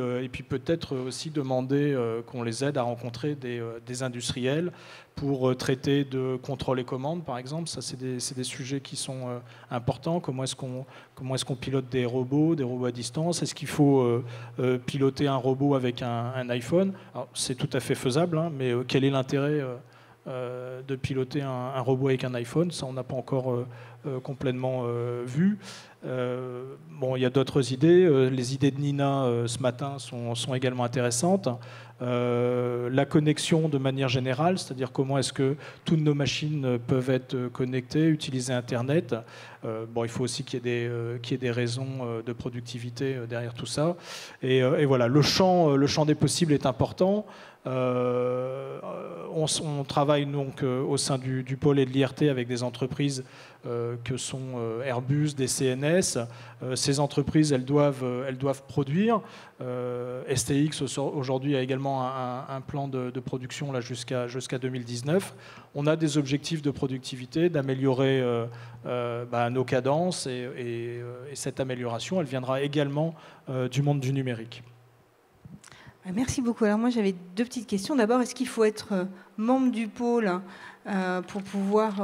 peut-être aussi demander qu'on les aide à rencontrer des industriels pour traiter de contrôle et commande, par exemple. Ça, c'est des sujets qui sont importants. Comment est-ce qu'on pilote des robots à distance? Est-ce qu'il faut piloter un robot avec un iPhone? C'est tout à fait faisable, hein, mais quel est l'intérêt de piloter un robot avec un iPhone? Ça, on n'a pas encore complètement vu. Bon, il y a d'autres idées. Les idées de Nina ce matin sont également intéressantes. La connexion de manière générale, c'est-à-dire comment est-ce que toutes nos machines peuvent être connectées, utiliser Internet. Bon, il faut aussi qu'il y ait des raisons de productivité derrière tout ça. Et voilà, le champ des possibles est important. On travaille donc au sein du pôle et de l'IRT avec des entreprises que sont Airbus, des CNS. Ces entreprises, elles doivent produire. STX aujourd'hui a également un plan de production là jusqu'à 2019. On a des objectifs de productivité, d'améliorer nos cadences et cette amélioration, elle viendra également du monde du numérique. Merci beaucoup. Alors moi j'avais deux petites questions. D'abord, est-ce qu'il faut être membre du pôle pour pouvoir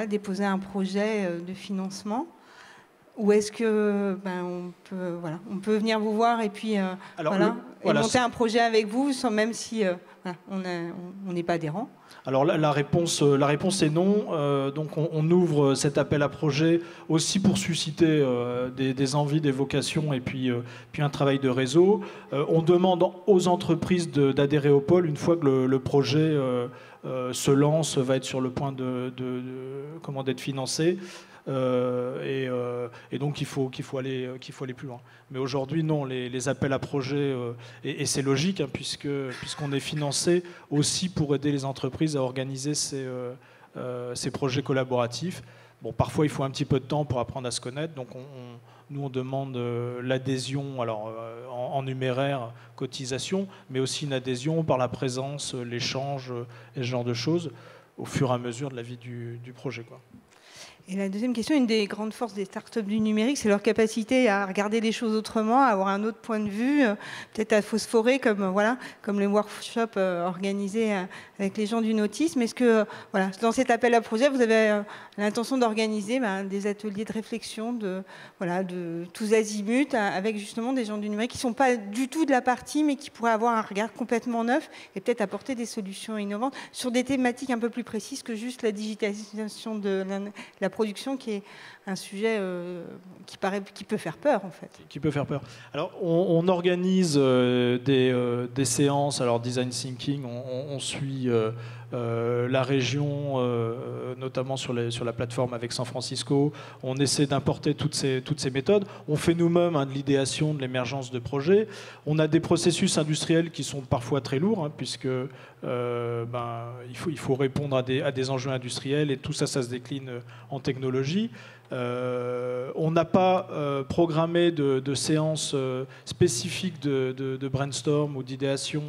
déposer un projet de financement, ou est-ce que on peut venir vous voir et puis monter un projet avec vous, même si on n'est pas adhérent? Alors la réponse est non. Donc on ouvre cet appel à projet aussi pour susciter des envies, des vocations et puis un travail de réseau. On demande aux entreprises d'adhérer au pôle une fois que le projet se lance, va être sur le point d'être financé. Et donc il faut aller plus loin. Mais aujourd'hui non, les appels à projets et c'est logique hein, puisqu'on est financé aussi pour aider les entreprises à organiser ces projets collaboratifs. Bon, parfois il faut un petit peu de temps pour apprendre à se connaître, donc nous on demande l'adhésion, alors en numéraire, cotisation, mais aussi une adhésion par la présence, l'échange et ce genre de choses au fur et à mesure de la vie du projet, quoi. Et la deuxième question, une des grandes forces des startups du numérique, c'est leur capacité à regarder les choses autrement, à avoir un autre point de vue, peut-être à phosphorer comme les workshops organisés avec les gens du nautisme. Est-ce que dans cet appel à projet, vous avez l'intention d'organiser des ateliers de réflexion de tous azimuts avec justement des gens du numérique qui ne sont pas du tout de la partie, mais qui pourraient avoir un regard complètement neuf et peut-être apporter des solutions innovantes sur des thématiques un peu plus précises que juste la digitalisation de la production, qui est un sujet qui peut faire peur en fait. Qui peut faire peur. Alors on organise des séances, alors design thinking, on suit la région, notamment sur la plateforme avec San Francisco. On essaie d'importer toutes ces méthodes. On fait nous-mêmes de l'idéation, de l'émergence de projets. On a des processus industriels qui sont parfois très lourds, hein, puisque il faut répondre à des enjeux industriels et tout ça se décline en technologie. On n'a pas programmé de séances spécifiques de brainstorm ou d'idéation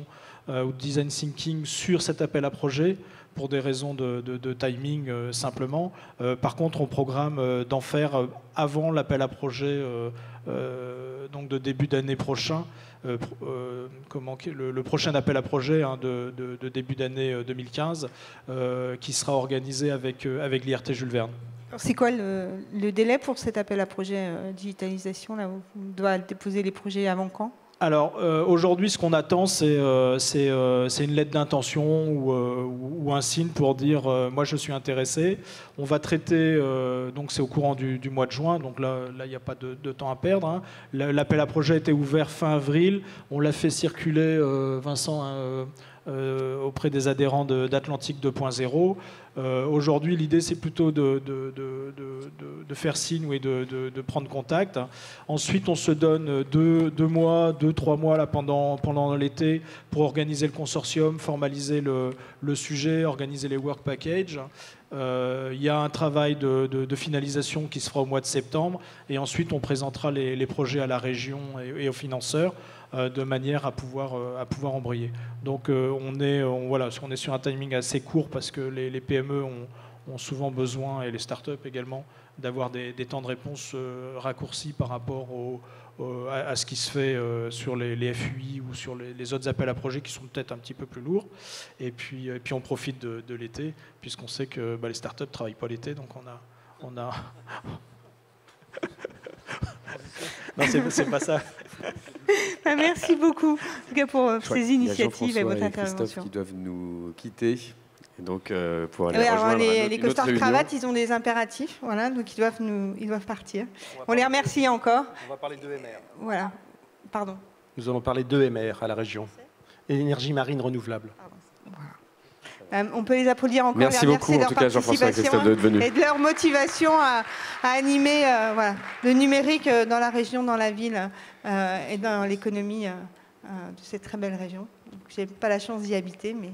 ou de design thinking sur cet appel à projet pour des raisons de timing simplement. Par contre, on programme d'en faire avant l'appel à projet, donc de début d'année prochain. Le prochain appel à projet de début d'année 2015 qui sera organisé avec l'IRT Jules Verne. C'est quoi le délai pour cet appel à projet digitalisation là, où on doit déposer les projets avant quand? Alors aujourd'hui, ce qu'on attend, c'est une lettre d'intention ou un signe pour dire moi je suis intéressé. On va traiter, donc c'est au courant du mois de juin, donc là il n'y a pas de temps à perdre. Hein. L'appel à projet a été ouvert fin avril. On l'a fait circuler, Vincent, auprès des adhérents d'Atlantique 2.0. Aujourd'hui, l'idée, c'est plutôt de faire signe et de prendre contact. Ensuite, on se donne 2-3 mois là, pendant l'été pour organiser le consortium, formaliser le sujet, organiser les work packages. Il y a un travail de finalisation qui se fera au mois de septembre. Et ensuite, on présentera les projets à la région et aux financeurs de manière à pouvoir embrayer. Donc on est sur un timing assez court parce que les PME ont souvent besoin, et les startups également, d'avoir des temps de réponse raccourcis par rapport à ce qui se fait sur les FUI ou sur les autres appels à projets qui sont peut-être un petit peu plus lourds. Et puis on profite de l'été, puisqu'on sait que les startups ne travaillent pas l'été, donc on a... Non, c'est pas ça. Merci beaucoup en tout cas, pour ces initiatives et votre et intervention. Christophe qui doivent nous quitter. Et donc, pour aller Oui, alors rejoindre les une autre costards réunion. cravates, ils ont des impératifs, voilà, donc ils doivent partir. On les remercie encore. On va parler d'EMR. Voilà. Pardon. Nous allons parler d'EMR à la région. Énergie marine renouvelable. On peut les applaudir encore. Merci les beaucoup, remercier en de tout leur cas, Jean-François et participation Christophe, d'être venus. et de leur motivation à animer le numérique dans la région, dans la ville et dans l'économie de cette très belle région. Je n'ai pas la chance d'y habiter, mais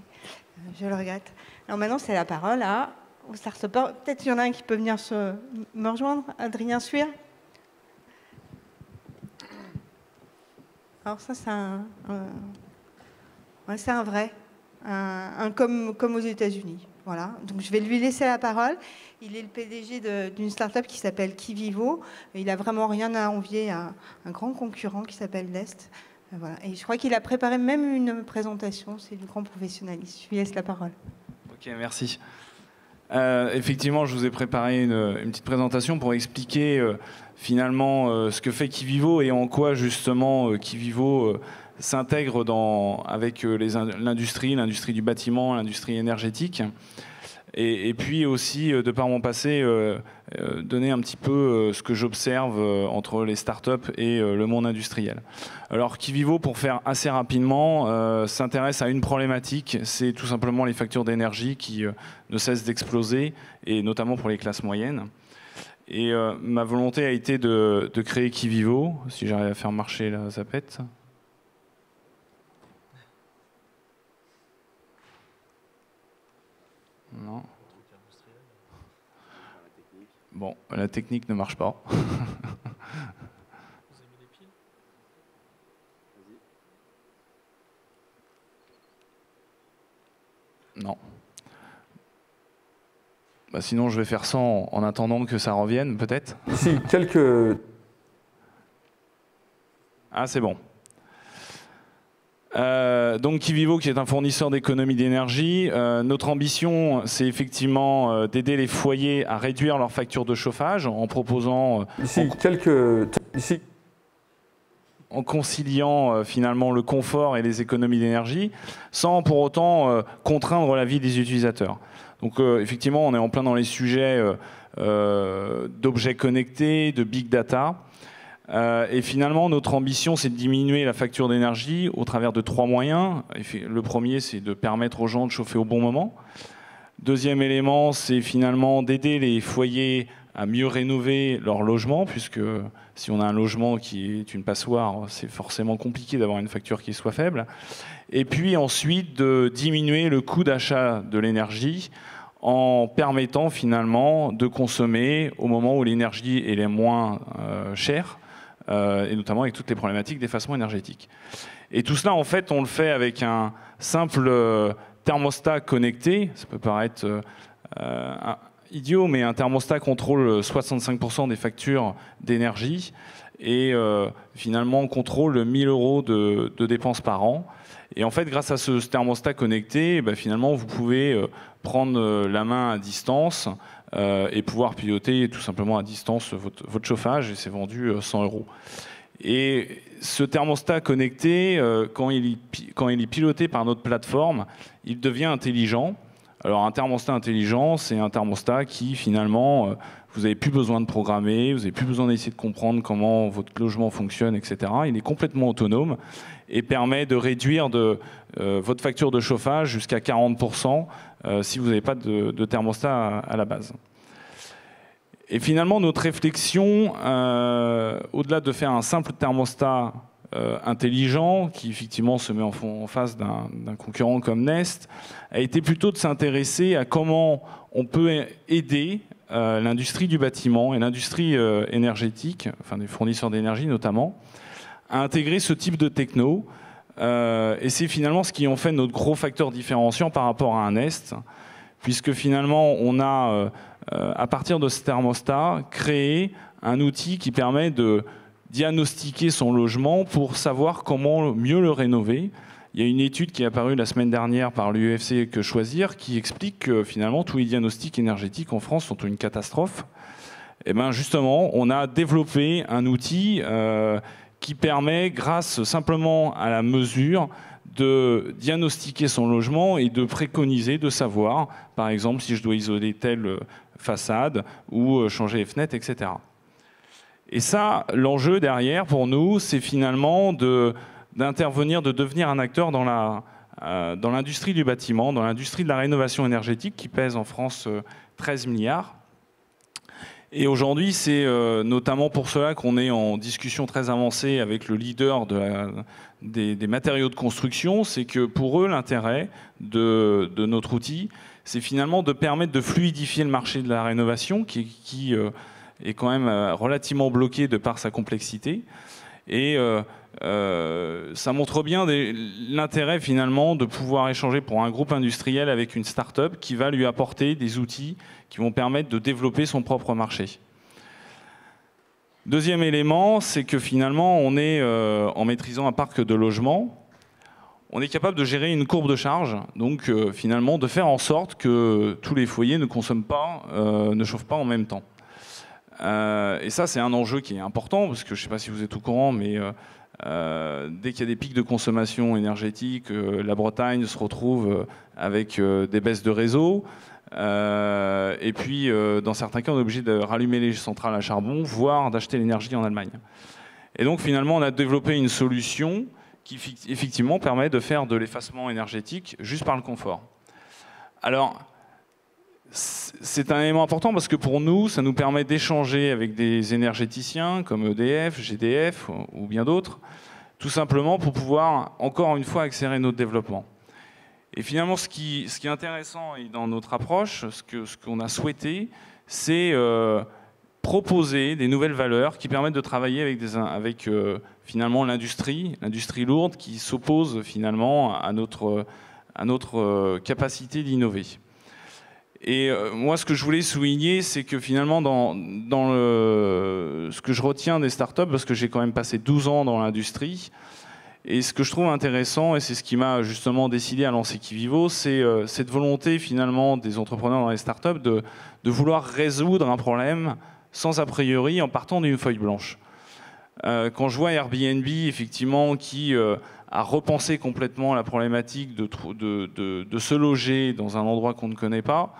je le regrette. Alors maintenant, c'est la parole au start-upper. Peut-être qu'il y en a un qui peut venir me rejoindre, Adrien Suir. Alors ça, c'est un vrai. Comme aux États-Unis. Voilà. Donc je vais lui laisser la parole. Il est le PDG d'une start-up qui s'appelle Kivivo. Il n'a vraiment rien à envier à un grand concurrent qui s'appelle Nest. Voilà. Et je crois qu'il a préparé même une présentation. C'est du grand professionnalisme. Je lui laisse la parole. Ok, merci. Effectivement, je vous ai préparé une petite présentation pour expliquer finalement ce que fait Kivivo et en quoi justement Kivivo s'intègre avec l'industrie du bâtiment, l'industrie énergétique. Et puis aussi, de par mon passé, donner un petit peu ce que j'observe entre les startups et le monde industriel. Alors Kivivo, pour faire assez rapidement, s'intéresse à une problématique, c'est tout simplement les factures d'énergie qui ne cessent d'exploser, et notamment pour les classes moyennes. Et ma volonté a été de créer Kivivo, si j'arrive à faire marcher la zapette. Non. Bon, la technique ne marche pas. Non. Sinon, je vais faire ça en attendant que ça revienne, peut-être. Ici, quelques... Ah, c'est bon. Donc Kivivo, qui est un fournisseur d'économie d'énergie, notre ambition, c'est effectivement d'aider les foyers à réduire leurs factures de chauffage en proposant, en conciliant finalement le confort et les économies d'énergie, sans pour autant contraindre la vie des utilisateurs. Donc effectivement, on est en plein dans les sujets d'objets connectés, de big data. Et finalement, notre ambition, c'est de diminuer la facture d'énergie au travers de 3 moyens. Le premier, c'est de permettre aux gens de chauffer au bon moment. Deuxième élément, c'est finalement d'aider les foyers à mieux rénover leur logement, puisque si on a un logement qui est une passoire, c'est forcément compliqué d'avoir une facture qui soit faible. Et puis ensuite, de diminuer le coût d'achat de l'énergie en permettant finalement de consommer au moment où l'énergie est la moins chère, et notamment avec toutes les problématiques d'effacement énergétique. Et tout cela, en fait, on le fait avec un simple thermostat connecté. Ça peut paraître idiot, mais un thermostat contrôle 65% des factures d'énergie et finalement contrôle 1 000 € de dépenses par an. Et en fait, grâce à ce thermostat connecté, finalement, vous pouvez prendre la main à distance et pouvoir piloter tout simplement à distance votre chauffage, et c'est vendu 100 €. Et ce thermostat connecté, quand il est piloté par notre plateforme, il devient intelligent. Alors un thermostat intelligent, c'est un thermostat qui finalement, vous n'avez plus besoin de programmer, vous n'avez plus besoin d'essayer de comprendre comment votre logement fonctionne, etc. Il est complètement autonome et permet de réduire votre facture de chauffage jusqu'à 40% si vous n'avez pas de thermostat à la base. Et finalement, notre réflexion, au-delà de faire un simple thermostat intelligent, qui effectivement se met en face d'un concurrent comme Nest, a été plutôt de s'intéresser à comment on peut aider l'industrie du bâtiment et l'industrie énergétique, enfin des fournisseurs d'énergie notamment, à intégrer ce type de techno. Et c'est finalement ce qui en fait notre gros facteur différenciant par rapport à un Nest, puisque finalement on a, à partir de ce thermostat, créé un outil qui permet de diagnostiquer son logement pour savoir comment mieux le rénover. Il y a une étude qui est apparue la semaine dernière par l'UFC Que Choisir qui explique que finalement tous les diagnostics énergétiques en France sont une catastrophe. Et bien justement, on a développé un outil qui permet, grâce simplement à la mesure, de diagnostiquer son logement et de préconiser, de savoir, par exemple, si je dois isoler telle façade ou changer les fenêtres, etc. Et ça, l'enjeu derrière, pour nous, c'est finalement d'intervenir, de devenir un acteur dans l'industrie du bâtiment, dans l'industrie de la rénovation énergétique, qui pèse en France 13 milliards. Et aujourd'hui, c'est notamment pour cela qu'on est en discussion très avancée avec le leader des matériaux de construction. C'est que pour eux, l'intérêt de notre outil, c'est finalement de permettre de fluidifier le marché de la rénovation, qui est quand même relativement bloqué de par sa complexité. Et ça montre bien l'intérêt finalement de pouvoir échanger pour un groupe industriel avec une start-up qui va lui apporter des outils qui vont permettre de développer son propre marché. Deuxième élément, c'est que finalement, on est, en maîtrisant un parc de logements, on est capable de gérer une courbe de charge, donc finalement de faire en sorte que tous les foyers ne consomment pas, ne chauffent pas en même temps. Et ça, c'est un enjeu qui est important, parce que je ne sais pas si vous êtes au courant, mais dès qu'il y a des pics de consommation énergétique, la Bretagne se retrouve avec des baisses de réseau. Et puis, dans certains cas, on est obligé de rallumer les centrales à charbon, voire d'acheter l'énergie en Allemagne. Et donc, finalement, on a développé une solution qui, effectivement, permet de faire de l'effacement énergétique juste par le confort. Alors, c'est un élément important parce que pour nous, ça nous permet d'échanger avec des énergéticiens comme EDF, GDF ou bien d'autres, tout simplement pour pouvoir, encore une fois, accélérer notre développement. Et finalement, ce qui est intéressant dans notre approche, ce qu'on a souhaité, c'est proposer des nouvelles valeurs qui permettent de travailler avec finalement l'industrie lourde qui s'oppose finalement à notre capacité d'innover. Et moi, ce que je voulais souligner, c'est que finalement, ce que je retiens des startups, parce que j'ai quand même passé 12 ans dans l'industrie, et ce que je trouve intéressant, et c'est ce qui m'a justement décidé à lancer Kivivo, c'est cette volonté finalement des entrepreneurs dans les startups de vouloir résoudre un problème sans a priori en partant d'une feuille blanche. Quand je vois Airbnb, effectivement, qui a repensé complètement la problématique de se loger dans un endroit qu'on ne connaît pas,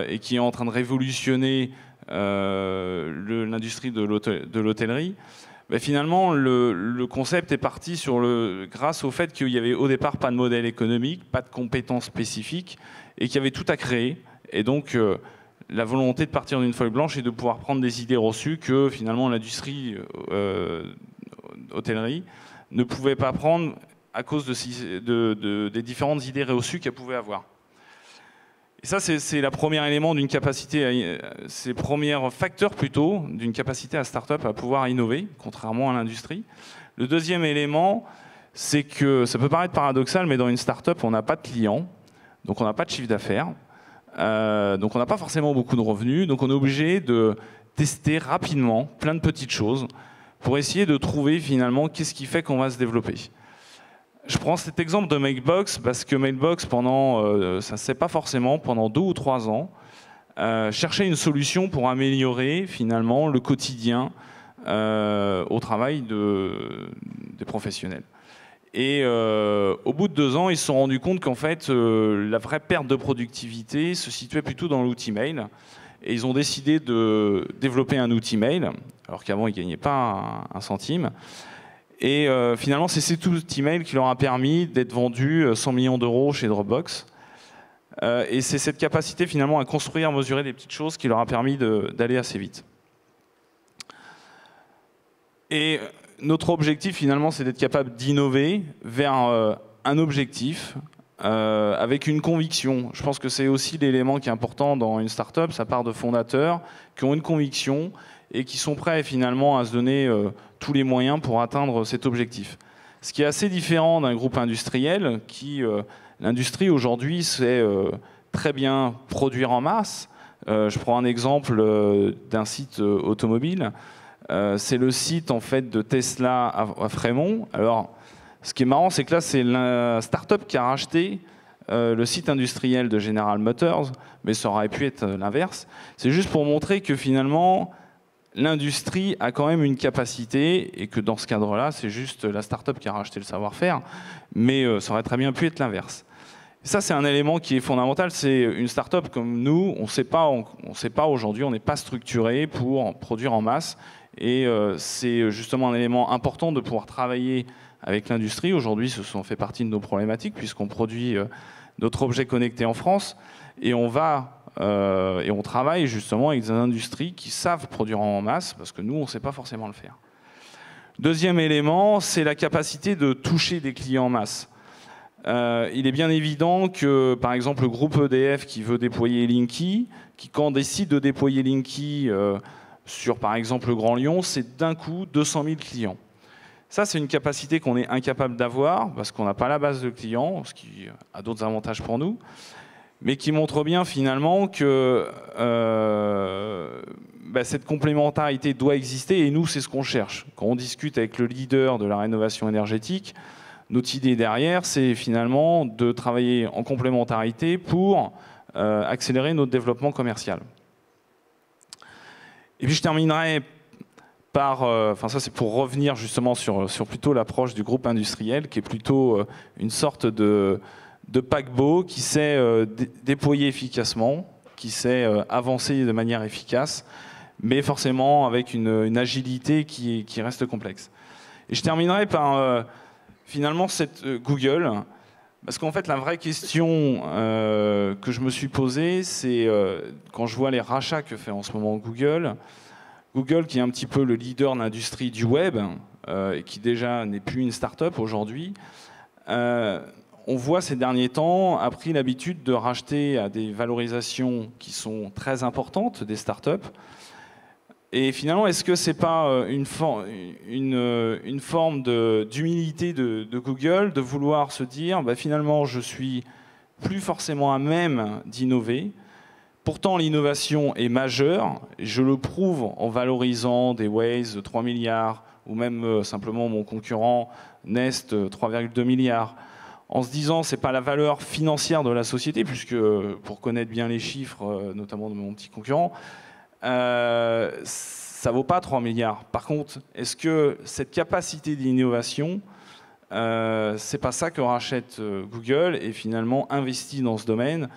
et qui est en train de révolutionner l'industrie de l'hôtellerie, ben finalement, le concept est parti grâce au fait qu'il n'y avait au départ pas de modèle économique, pas de compétences spécifiques, et qu'il y avait tout à créer. Et donc, la volonté de partir d'une feuille blanche et de pouvoir prendre des idées reçues que finalement l'industrie hôtellerie ne pouvait pas prendre à cause des différentes idées reçues qu'elle pouvait avoir. Et ça, c'est le premier élément d'une capacité, c'est le premier facteur plutôt d'une capacité à start-up à pouvoir innover, contrairement à l'industrie. Le deuxième élément, c'est que ça peut paraître paradoxal, mais dans une start-up, on n'a pas de clients, donc on n'a pas de chiffre d'affaires, donc on n'a pas forcément beaucoup de revenus, donc on est obligé de tester rapidement plein de petites choses pour essayer de trouver finalement qu'est-ce qui fait qu'on va se développer. Je prends cet exemple de Mailbox parce que Mailbox, ça ne se sait pas forcément, pendant 2 ou 3 ans, cherchait une solution pour améliorer finalement le quotidien au travail des professionnels. Et au bout de 2 ans, ils se sont rendus compte qu'en fait, la vraie perte de productivité se situait plutôt dans l'outil mail. Et ils ont décidé de développer un outil mail, alors qu'avant, ils ne gagnaient pas un centime. Et finalement, c'est cet outil mail qui leur a permis d'être vendu 100 millions d'euros chez Dropbox. Et c'est cette capacité finalement à construire, mesurer des petites choses qui leur a permis d'aller assez vite. Et notre objectif finalement, c'est d'être capable d'innover vers un objectif avec une conviction. Je pense que c'est aussi l'élément qui est important dans une start-up. Ça part de fondateurs qui ont une conviction et qui sont prêts finalement à se donner tous les moyens pour atteindre cet objectif. Ce qui est assez différent d'un groupe industriel qui, l'industrie aujourd'hui, sait très bien produire en masse. Je prends un exemple d'un site automobile. c'est le site en fait de Tesla à Fremont. Alors, ce qui est marrant, c'est que là, c'est la start-up qui a racheté le site industriel de General Motors, mais ça aurait pu être l'inverse. C'est juste pour montrer que finalement, l'industrie a quand même une capacité, et que dans ce cadre-là, c'est juste la start-up qui a racheté le savoir-faire, mais ça aurait très bien pu être l'inverse. Ça, c'est un élément qui est fondamental. C'est une start-up comme nous, on ne sait pas aujourd'hui, on n'est pas structuré pour produire en masse. Et c'est justement un élément important de pouvoir travailler avec l'industrie. Aujourd'hui, ce fait partie de nos problématiques, puisqu'on produit notre objet connecté en France. Et on travaille justement avec des industries qui savent produire en masse, parce que nous, on ne sait pas forcément le faire. Deuxième élément, c'est la capacité de toucher des clients en masse. Il est bien évident que, par exemple, le groupe EDF qui veut déployer Linky, qui quand on décide de déployer Linky sur, par exemple, le Grand Lyon, c'est d'un coup 200 000 clients. Ça, c'est une capacité qu'on est incapable d'avoir, parce qu'on n'a pas la base de clients, ce qui a d'autres avantages pour nous, mais qui montre bien finalement que cette complémentarité doit exister, et nous, c'est ce qu'on cherche. Quand on discute avec le leader de la rénovation énergétique, notre idée derrière, c'est finalement de travailler en complémentarité pour accélérer notre développement commercial. Et puis je terminerai par, ça c'est pour revenir justement sur plutôt l'approche du groupe industriel, qui est plutôt une sorte de paquebot qui sait déployer efficacement, qui sait avancer de manière efficace, mais forcément avec une agilité qui reste complexe. Et je terminerai par finalement Google, parce qu'en fait la vraie question que je me suis posée, c'est quand je vois les rachats que fait en ce moment Google qui est un petit peu le leader de l'industrie du web, et qui déjà n'est plus une start-up aujourd'hui, on voit ces derniers temps a pris l'habitude de racheter à des valorisations qui sont très importantes des start-up. Et finalement, est-ce que c'est pas une forme d'humilité de Google de vouloir se dire finalement je suis plus forcément à même d'innover. Pourtant, l'innovation est majeure. Je le prouve en valorisant des Waze de 3 milliards ou même simplement mon concurrent Nest 3,2 milliards. En se disant c'est pas la valeur financière de la société, puisque pour connaître bien les chiffres, notamment de mon petit concurrent, ça vaut pas 3 milliards. Par contre, est-ce que cette capacité d'innovation, c'est pas ça que rachète Google et finalement investit dans ce domaine?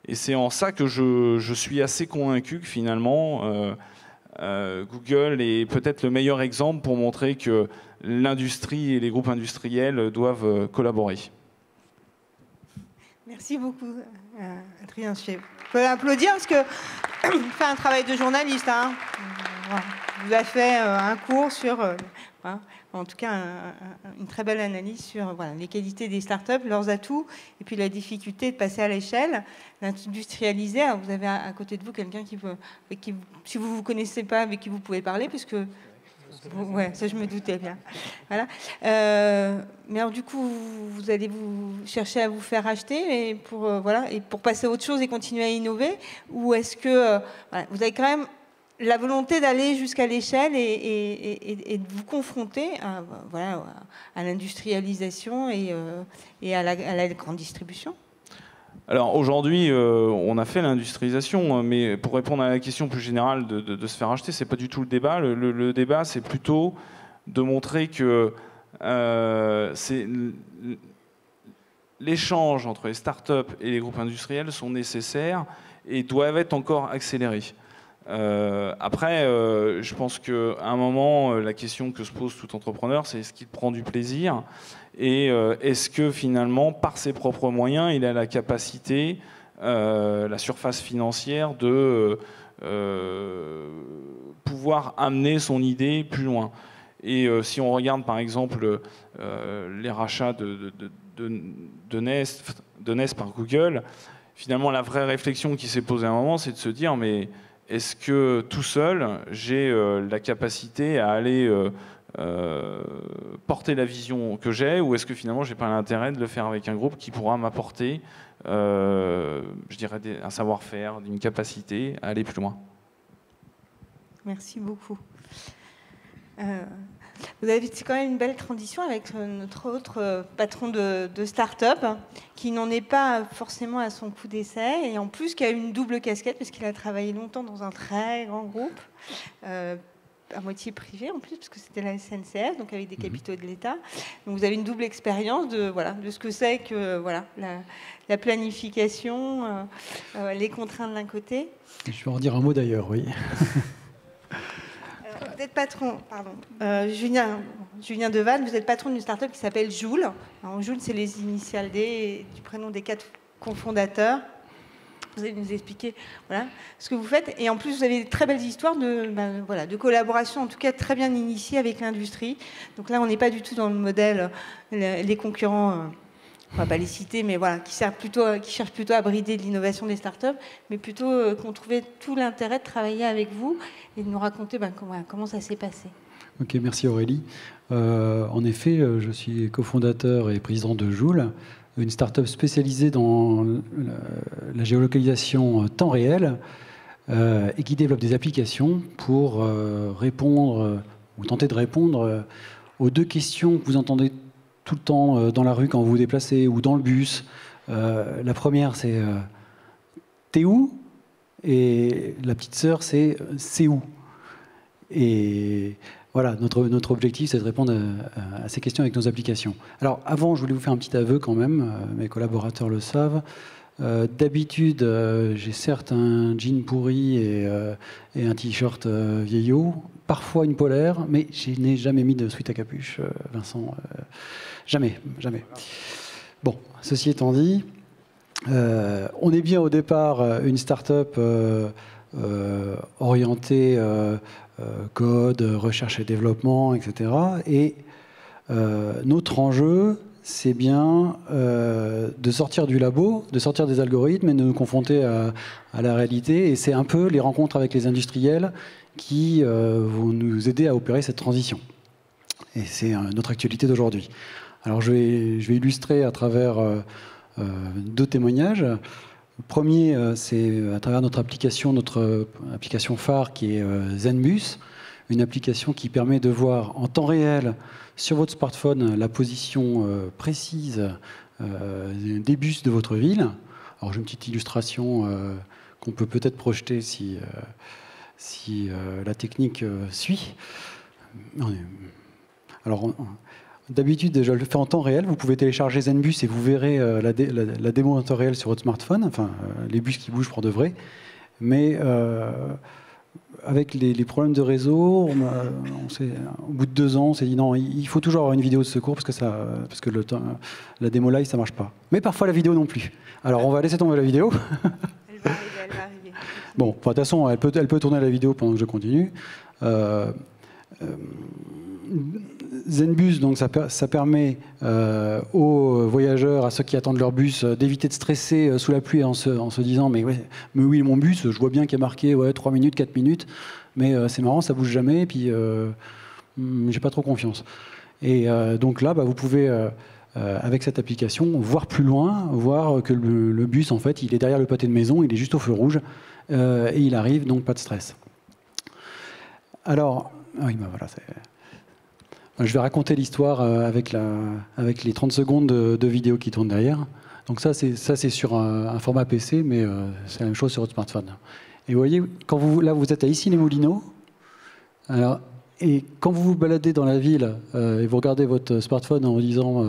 Et c'est en ça que je suis assez convaincu que finalement Google est peut-être le meilleur exemple pour montrer que l'industrie et les groupes industriels doivent collaborer. Merci beaucoup, Adrien. Je peux l'applaudir parce que il fait un travail de journaliste. Hein. Vous avez fait un cours sur, en tout cas, une très belle analyse sur les qualités des startups, leurs atouts, et puis la difficulté de passer à l'échelle, d'industrialiser. Vous avez à côté de vous quelqu'un si vous ne vous connaissez pas, avec qui vous pouvez parler, puisque... Ouais, ça je me doutais bien. Voilà. Mais alors du coup, vous allez vous chercher à vous faire acheter et pour passer à autre chose et continuer à innover, ou est-ce que vous avez quand même la volonté d'aller jusqu'à l'échelle et de vous confronter à l'industrialisation et à la grande distribution? Alors aujourd'hui, on a fait l'industrialisation, mais pour répondre à la question plus générale de se faire acheter, c'est pas du tout le débat. Le débat, c'est plutôt de montrer que l'échange entre les startups et les groupes industriels sont nécessaires et doivent être encore accélérés. Après, je pense qu'à un moment, la question que se pose tout entrepreneur, c'est est-ce qu'il prend du plaisir et est-ce que finalement, par ses propres moyens, il a la capacité, la surface financière de pouvoir amener son idée plus loin. Et si on regarde par exemple les rachats de Nest par Google, finalement la vraie réflexion qui s'est posée à un moment, c'est de se dire mais est-ce que tout seul, j'ai la capacité à aller porter la vision que j'ai, ou est-ce que finalement, j'ai pas l'intérêt de le faire avec un groupe qui pourra m'apporter, je dirais, un savoir-faire, une capacité à aller plus loin. Merci beaucoup. Vous avez quand même une belle transition avec notre autre patron de start-up qui n'en est pas forcément à son coup d'essai et en plus qui a une double casquette parce qu'il a travaillé longtemps dans un très grand groupe, à moitié privé en plus parce que c'était la SNCF, donc avec des capitaux de l'État. Donc vous avez une double expérience de ce que c'est que la planification, les contraintes d'un côté. Je vais en dire un mot d'ailleurs, oui. Vous êtes patron, Julien Deval, vous êtes patron d'une start-up qui s'appelle Joule. Alors, Joule, c'est les initiales du prénom des 4 cofondateurs. Vous allez nous expliquer ce que vous faites. Et en plus, vous avez de très belles histoires de collaboration, en tout cas très bien initiées avec l'industrie. Donc là, on n'est pas du tout dans le modèle, les concurrents... on ne va pas les citer, mais qui cherchent plutôt à brider de l'innovation des startups, mais plutôt qu'on trouvait tout l'intérêt de travailler avec vous et de nous raconter comment ça s'est passé. Ok, merci Aurélie. En effet, je suis cofondateur et président de Joule, une startup spécialisée dans la géolocalisation temps réel et qui développe des applications pour répondre ou tenter de répondre aux 2 questions que vous entendez tout le temps dans la rue quand vous vous déplacez ou dans le bus. La première, c'est t'es où? Et la petite sœur, c'est où? Et voilà, notre objectif, c'est de répondre à ces questions avec nos applications. Alors, avant, je voulais vous faire un petit aveu quand même, mes collaborateurs le savent. D'habitude, j'ai certes un jean pourri et un t-shirt vieillot, parfois une polaire, mais je n'ai jamais mis de sweat à capuche, Vincent. Jamais. Bon, ceci étant dit, on est bien au départ une start-up orientée code, recherche et développement, etc. Et notre enjeu, c'est bien de sortir du labo, de sortir des algorithmes et de nous confronter à la réalité. Et c'est un peu les rencontres avec les industriels qui vont nous aider à opérer cette transition. Et c'est notre actualité d'aujourd'hui. Alors je vais illustrer à travers 2 témoignages. Le premier, c'est à travers notre application phare qui est ZenBus, une application qui permet de voir en temps réel sur votre smartphone la position précise des bus de votre ville. Alors j'ai une petite illustration qu'on peut peut-être projeter si la technique suit. Alors d'habitude, je le fais en temps réel. Vous pouvez télécharger ZenBus et vous verrez la démo en temps réel sur votre smartphone, enfin les bus qui bougent pour de vrai. Mais avec les problèmes de réseau, au bout de 2 ans, on s'est dit non, il faut toujours avoir une vidéo de secours parce que la démo live, ça ne marche pas. Mais parfois la vidéo non plus. Alors on va laisser tomber la vidéo. Elle va arriver. Bon, de toute façon, elle peut tourner la vidéo pendant que je continue. ZenBus, donc ça permet aux voyageurs, à ceux qui attendent leur bus, d'éviter de stresser sous la pluie en se disant mais oui, mon bus, je vois bien qu'il y a marqué 3 minutes, 4 minutes, mais c'est marrant, ça bouge jamais, et puis j'ai pas trop confiance. Et donc là, vous pouvez, avec cette application, voir plus loin, voir que le bus, en fait, il est derrière le pâté de maison, il est juste au feu rouge, et il arrive, donc pas de stress. Alors, oui, voilà, je vais raconter l'histoire avec les 30 secondes de vidéo qui tournent derrière. Donc ça c'est sur un format PC, mais c'est la même chose sur votre smartphone. Et vous voyez, quand vous êtes à Issy-les-Moulineaux, et quand vous vous baladez dans la ville et vous regardez votre smartphone en vous disant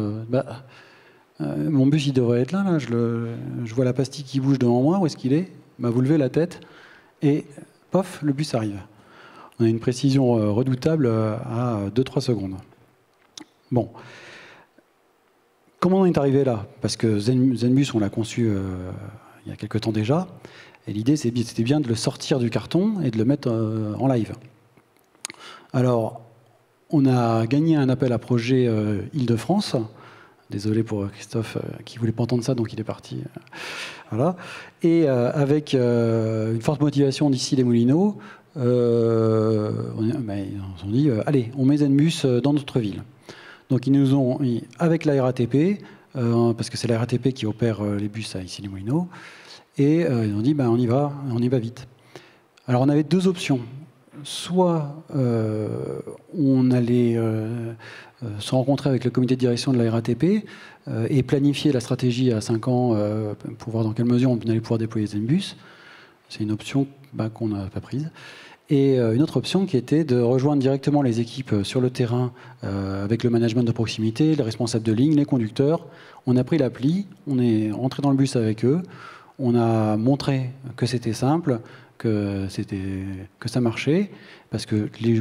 mon bus il devrait être là, je vois la pastille qui bouge devant moi, où est-ce qu'il est? Vous levez la tête et pof, le bus arrive. On a une précision redoutable à 2-3 secondes. Bon. Comment on est arrivé là? Parce que ZenBus, on l'a conçu il y a quelque temps déjà. Et l'idée, c'était bien de le sortir du carton et de le mettre en live. Alors, on a gagné un appel à projet Île-de-France. Désolé pour Christophe qui ne voulait pas entendre ça, donc il est parti. Voilà. Et avec une forte motivation d'ici les Moulineaux, ils ont dit allez, on met ZenBus dans notre ville. Donc ils nous ont, avec la RATP, parce que c'est la RATP qui opère les bus à Issy-les-Moulineaux, et ils ont dit on y va vite. Alors on avait 2 options. soit on allait se rencontrer avec le comité de direction de la RATP et planifier la stratégie à 5 ans pour voir dans quelle mesure on allait pouvoir déployer ZenBus. C'est une option qu'on n'a pas prise. Et une autre option qui était de rejoindre directement les équipes sur le terrain avec le management de proximité, les responsables de ligne, les conducteurs. On a pris l'appli, on est rentré dans le bus avec eux, on a montré que c'était simple, que ça marchait, parce que les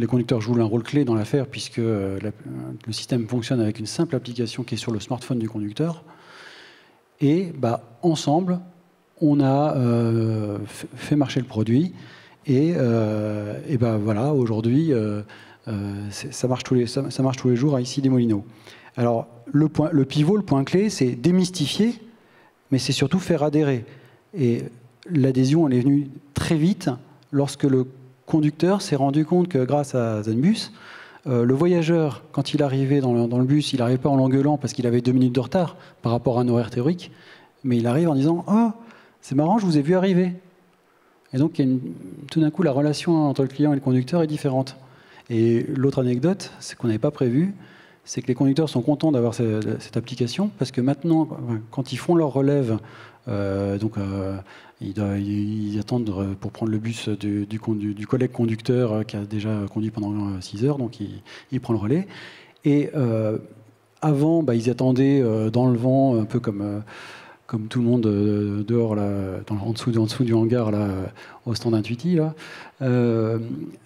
conducteurs jouent un rôle clé dans l'affaire, puisque le système fonctionne avec une simple application qui est sur le smartphone du conducteur. Et ensemble, on a fait marcher le produit. Et voilà, aujourd'hui, ça marche tous les jours à Issy-les-Moulineaux. Alors, le pivot, le point clé, c'est démystifier, mais c'est surtout faire adhérer. Et l'adhésion, elle est venue très vite lorsque le conducteur s'est rendu compte que grâce à ZenBus, le voyageur, quand il arrivait dans le bus, il n'arrivait pas en l'engueulant parce qu'il avait 2 minutes de retard par rapport à un horaire théorique, mais il arrive en disant « Oh, c'est marrant, je vous ai vu arriver ». Et donc, tout d'un coup, la relation entre le client et le conducteur est différente. Et l'autre anecdote, c'est qu'on n'avait pas prévu, c'est que les conducteurs sont contents d'avoir cette application, parce que maintenant, quand ils font leur relève, ils attendent pour prendre le bus du collègue conducteur qui a déjà conduit pendant 6 heures, donc il prend le relais. Et avant, ils attendaient dans le vent, un peu comme tout le monde dehors, là, en dessous du hangar, là, au stand Intuiti. Là.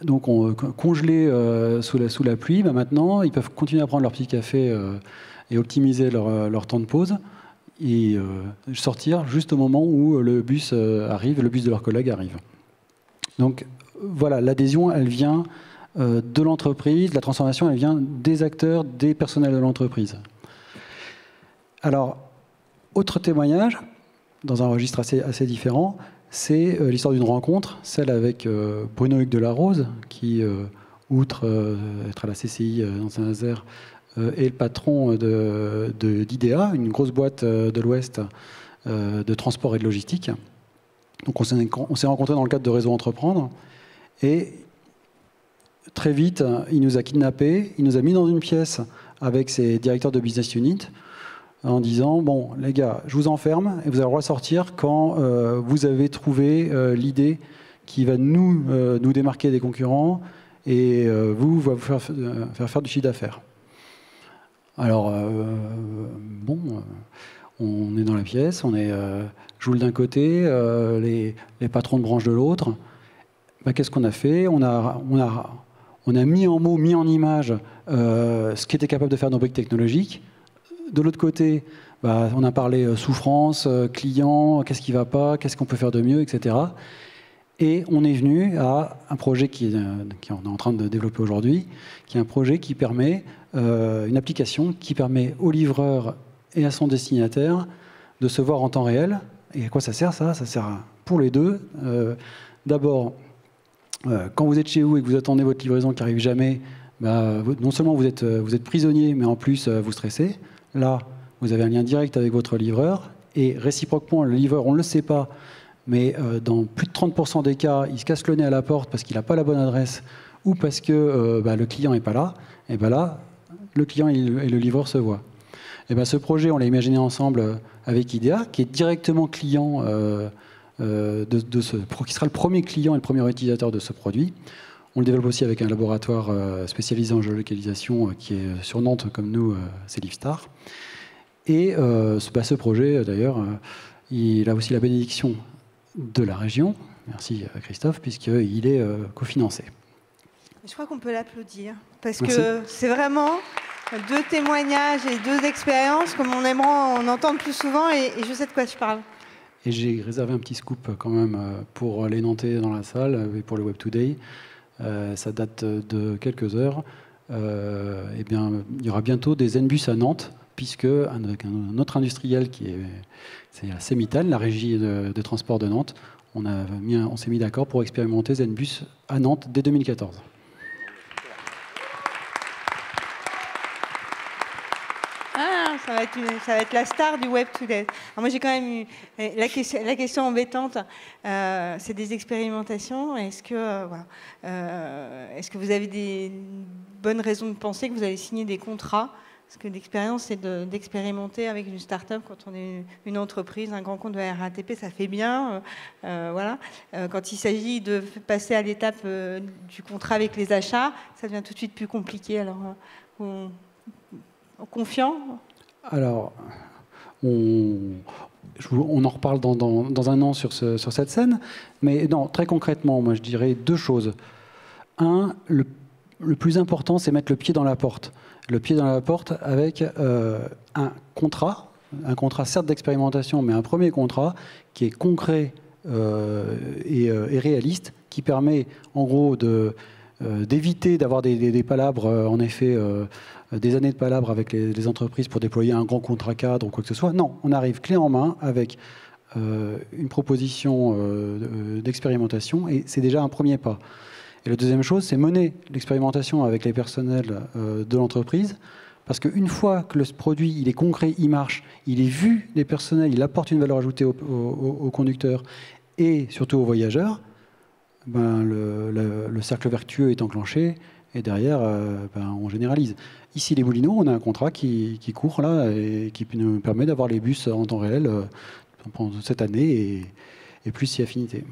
Donc, congelés sous la pluie, maintenant, ils peuvent continuer à prendre leur petit café et optimiser leur temps de pause et sortir juste au moment où le bus arrive, le bus de leur collègue arrive. Donc, voilà, l'adhésion, elle vient de l'entreprise, la transformation, elle vient des acteurs, des personnels de l'entreprise. Alors, autre témoignage, dans un registre assez différent, c'est l'histoire d'une rencontre, celle avec Bruno-Hugues Delarose, qui, outre être à la CCI dans Saint-Nazaire, est le patron d'IDEA, une grosse boîte de l'Ouest de transport et de logistique. Donc on s'est rencontrés dans le cadre de Réseau Entreprendre, et très vite, il nous a kidnappés, il nous a mis dans une pièce avec ses directeurs de business unit, en disant « Bon, les gars, je vous enferme et vous allez ressortir quand vous avez trouvé l'idée qui va nous démarquer des concurrents et vous faire du chiffre d'affaires. » Alors, on est dans la pièce, on est Joule d'un côté, les patrons de branche de l'autre. Qu'est-ce qu'on a fait ? On a mis en mots, mis en image ce qu'étaient capables de faire nos briques technologiques. De l'autre côté, on a parlé souffrance, client, qu'est-ce qui ne va pas, qu'est-ce qu'on peut faire de mieux, etc. Et on est venu à un projet qu'on est en train de développer aujourd'hui, qui est un projet qui permet, une application qui permet au livreur et à son destinataire de se voir en temps réel. Et à quoi ça sert, ça ? Ça sert pour les deux. D'abord, quand vous êtes chez vous et que vous attendez votre livraison qui n'arrive jamais, non seulement vous êtes prisonnier, mais en plus vous stressez. Là, vous avez un lien direct avec votre livreur, et réciproquement, le livreur, on ne le sait pas, mais dans plus de 30% des cas, il se casse le nez à la porte parce qu'il n'a pas la bonne adresse ou parce que le client n'est pas là. Et là, le client et le livreur se voient. Et ce projet, on l'a imaginé ensemble avec IDEA, qui est directement client, qui sera le premier client et le premier utilisateur de ce produit. On le développe aussi avec un laboratoire spécialisé en géolocalisation qui est sur Nantes, comme nous, c'est Livestar. Et ce projet, d'ailleurs, il a aussi la bénédiction de la région. Merci Christophe, puisqu'il est cofinancé. Je crois qu'on peut l'applaudir, parce que c'est vraiment 2 témoignages et 2 expériences comme on aimerait en entendre plus souvent, et je sais de quoi je parle. Et j'ai réservé un petit scoop quand même pour les Nantais dans la salle et pour le Web Today. Ça date de quelques heures. Il y aura bientôt des ZenBus à Nantes, puisque un autre industriel c'est la Semital, la régie de transport de Nantes, on s'est mis d'accord pour expérimenter ZenBus à Nantes dès 2014. ça va être la star du Web Today. Alors moi, j'ai quand même eu la question embêtante, c'est des expérimentations. Est-ce que vous avez des bonnes raisons de penser que vous allez signer des contrats? Parce que l'expérience, c'est d'expérimenter avec une start-up. Quand on est une entreprise, un grand compte de la RATP, ça fait bien. Voilà. Quand il s'agit de passer à l'étape du contrat avec les achats, ça devient tout de suite plus compliqué. Alors, confiant? Alors, on en reparle dans un an sur cette scène. Mais non, très concrètement, moi, je dirais deux choses. Un, le plus important, c'est mettre le pied dans la porte. Le pied dans la porte avec un contrat certes d'expérimentation, mais un premier contrat qui est concret et réaliste, qui permet en gros d'éviter d'avoir des palabres, en effet, des années de palabres avec les entreprises pour déployer un grand contrat cadre ou quoi que ce soit. Non, on arrive clé en main avec une proposition d'expérimentation et c'est déjà un premier pas. Et la deuxième chose, c'est mener l'expérimentation avec les personnels de l'entreprise, parce qu'une fois que le produit il est concret, il marche, il est vu des personnels, il apporte une valeur ajoutée aux conducteurs et surtout aux voyageurs, ben le cercle vertueux est enclenché et derrière, on généralise. Ici, les Moulineaux, on a un contrat qui court là et qui nous permet d'avoir les bus en temps réel pendant cette année et plus si affinité.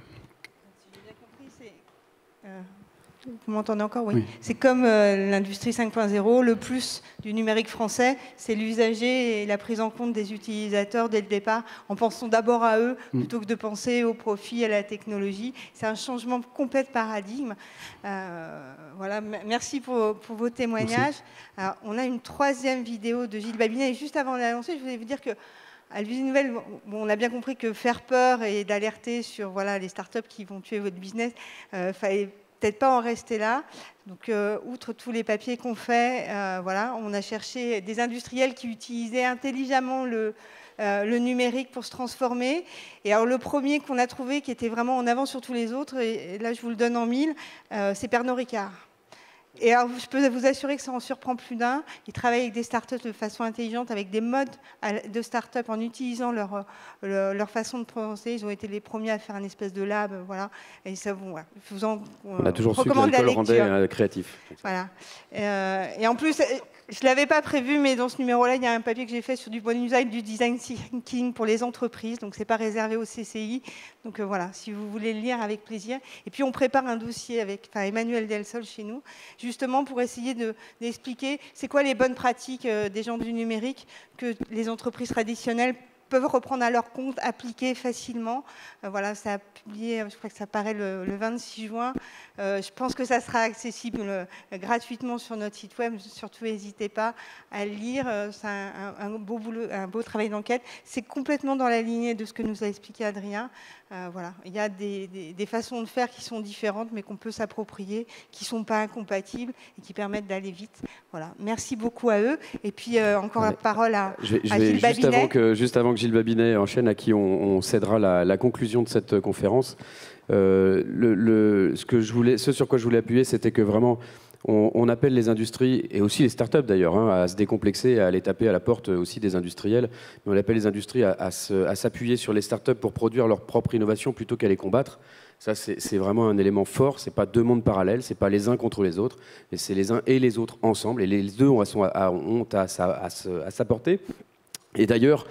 Vous m'entendez encore? Oui. C'est comme l'industrie 5.0, le plus du numérique français, c'est l'usager et la prise en compte des utilisateurs dès le départ, en pensant d'abord à eux, plutôt que de penser au profit, à la technologie. C'est un changement complet de paradigme. Voilà. Merci pour vos témoignages. Alors, on a une troisième vidéo de Gilles Babinet, et juste avant de la lancer, je voulais vous dire que à l'usine nouvelle, on a bien compris que faire peur et d'alerter sur les startups qui vont tuer votre business, fallait peut-être pas en rester là. Donc, outre tous les papiers qu'on fait, on a cherché des industriels qui utilisaient intelligemment le numérique pour se transformer. Et alors, le premier qu'on a trouvé, qui était vraiment en avance sur tous les autres, et là, je vous le donne en mille, c'est Pernod Ricard. Et alors, je peux vous assurer que ça en surprend plus d'un. Ils travaillent avec des startups de façon intelligente, avec des modes de startup en utilisant leur façon de penser. Ils ont été les premiers à faire un espèce de lab, voilà. Et ça, je vous en on a toujours su que l'alcool rendait créatif. Voilà. Et en plus, je ne l'avais pas prévu, mais dans ce numéro-là, il y a un papier que j'ai fait sur du bon usage du design thinking pour les entreprises. Donc, ce n'est pas réservé au CCI. Donc, voilà, si vous voulez le lire, avec plaisir. Et puis, on prépare un dossier avec Emmanuel Delsol chez nous, justement pour essayer d'expliquer c'est quoi les bonnes pratiques des gens du numérique que les entreprises traditionnelles peuvent reprendre à leur compte, appliquer facilement. Voilà, ça a publié, je crois que ça paraît le 26 juin. Je pense que ça sera accessible gratuitement sur notre site web. Surtout, n'hésitez pas à le lire. C'est un beau boulot, un beau travail d'enquête. C'est complètement dans la lignée de ce que nous a expliqué Adrien. Voilà. Il y a des façons de faire qui sont différentes, mais qu'on peut s'approprier, qui ne sont pas incompatibles et qui permettent d'aller vite. Voilà. Merci beaucoup à eux. Et puis, encore la parole à Gilles Babinet. Juste avant que Gilles Babinet enchaîne, à qui on cédera la conclusion de cette conférence, ce sur quoi je voulais appuyer, c'était que vraiment, on appelle les industries, et aussi les startups d'ailleurs, à se décomplexer, à aller taper à la porte aussi des industriels, mais on appelle les industries à s'appuyer sur les startups pour produire leur propre innovation plutôt qu'à les combattre. Ça, c'est vraiment un élément fort. C'est pas deux mondes parallèles, c'est pas les uns contre les autres, mais c'est les uns et les autres ensemble, et les deux ont à s'apporter. Et d'ailleurs,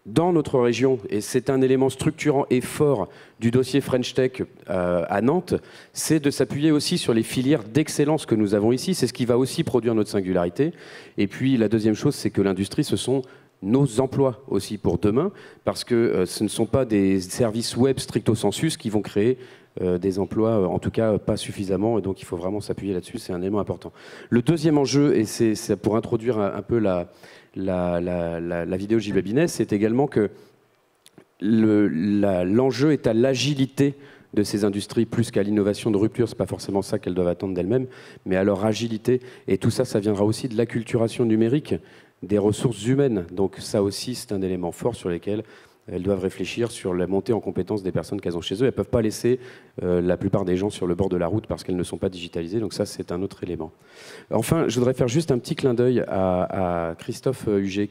dans notre région, et c'est un élément structurant et fort du dossier French Tech à Nantes, c'est de s'appuyer aussi sur les filières d'excellence que nous avons ici. C'est ce qui va aussi produire notre singularité. Et puis la deuxième chose, c'est que l'industrie, ce sont nos emplois aussi pour demain, parce que ce ne sont pas des services web stricto sensus qui vont créer des emplois, en tout cas pas suffisamment, et donc il faut vraiment s'appuyer là-dessus, c'est un élément important. Le deuxième enjeu, et c'est pour introduire un peu la vidéo de Gilles Babinet, c'est également que l'enjeu est à l'agilité de ces industries plus qu'à l'innovation de rupture. C'est pas forcément ça qu'elles doivent attendre d'elles-mêmes, mais à leur agilité. Et tout ça, ça viendra aussi de l'acculturation numérique, des ressources humaines. Donc ça aussi, c'est un élément fort sur lequel elles doivent réfléchir sur la montée en compétences des personnes qu'elles ont chez eux. Elles ne peuvent pas laisser la plupart des gens sur le bord de la route parce qu'elles ne sont pas digitalisées. Donc ça, c'est un autre élément. Enfin, je voudrais faire juste un petit clin d'œil à Christophe Huget,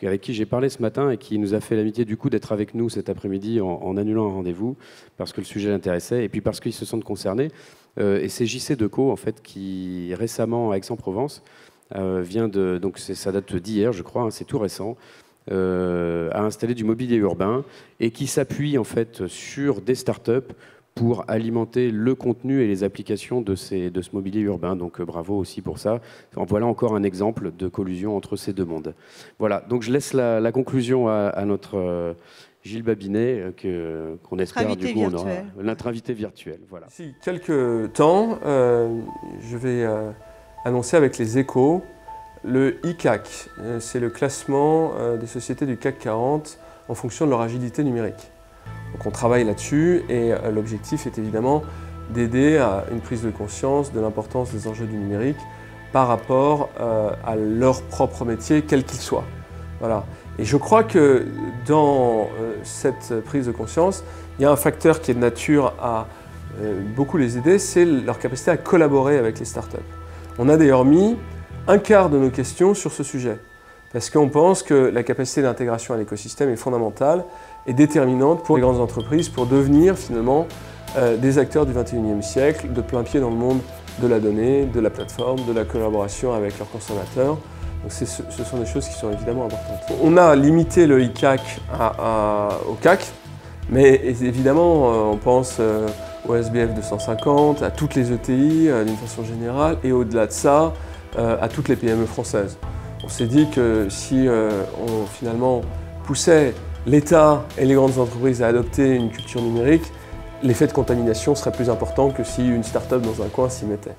avec qui j'ai parlé ce matin et qui nous a fait l'amitié du coup d'être avec nous cet après-midi en annulant un rendez-vous parce que le sujet l'intéressait et puis parce qu'ils se sentent concernés. Et c'est JC Decaux, en fait, qui récemment à Aix-en-Provence vient de... Donc ça date d'hier, je crois, hein, c'est tout récent. A installé du mobilier urbain et qui s'appuie en fait sur des startups pour alimenter le contenu et les applications de ce mobilier urbain. Donc bravo aussi pour ça. Voilà encore un exemple de collusion entre ces deux mondes. Voilà, donc je laisse la conclusion à notre Gilles Babinet, qu'on espère du coup on aura notre invité virtuel. Voilà. D'ici quelques temps, je vais annoncer avec les Échos le ICAC, c'est le classement des sociétés du CAC 40 en fonction de leur agilité numérique. Donc on travaille là-dessus et l'objectif est évidemment d'aider à une prise de conscience de l'importance des enjeux du numérique par rapport à leur propre métier, quel qu'il soit. Voilà. Et je crois que dans cette prise de conscience, il y a un facteur qui est de nature à beaucoup les aider, c'est leur capacité à collaborer avec les startups. On a d'ailleurs mis un quart de nos questions sur ce sujet, parce qu'on pense que la capacité d'intégration à l'écosystème est fondamentale et déterminante pour les grandes entreprises pour devenir finalement des acteurs du XXIe siècle, de plein pied dans le monde de la donnée, de la plateforme, de la collaboration avec leurs consommateurs. Donc ce sont des choses qui sont évidemment importantes. On a limité le ICAC au CAC, mais évidemment on pense au SBF 250, à toutes les ETI d'une façon générale, et au-delà de ça, à toutes les PME françaises. On s'est dit que si on finalement poussait l'État et les grandes entreprises à adopter une culture numérique, l'effet de contamination serait plus important que si une start-up dans un coin s'y mettait.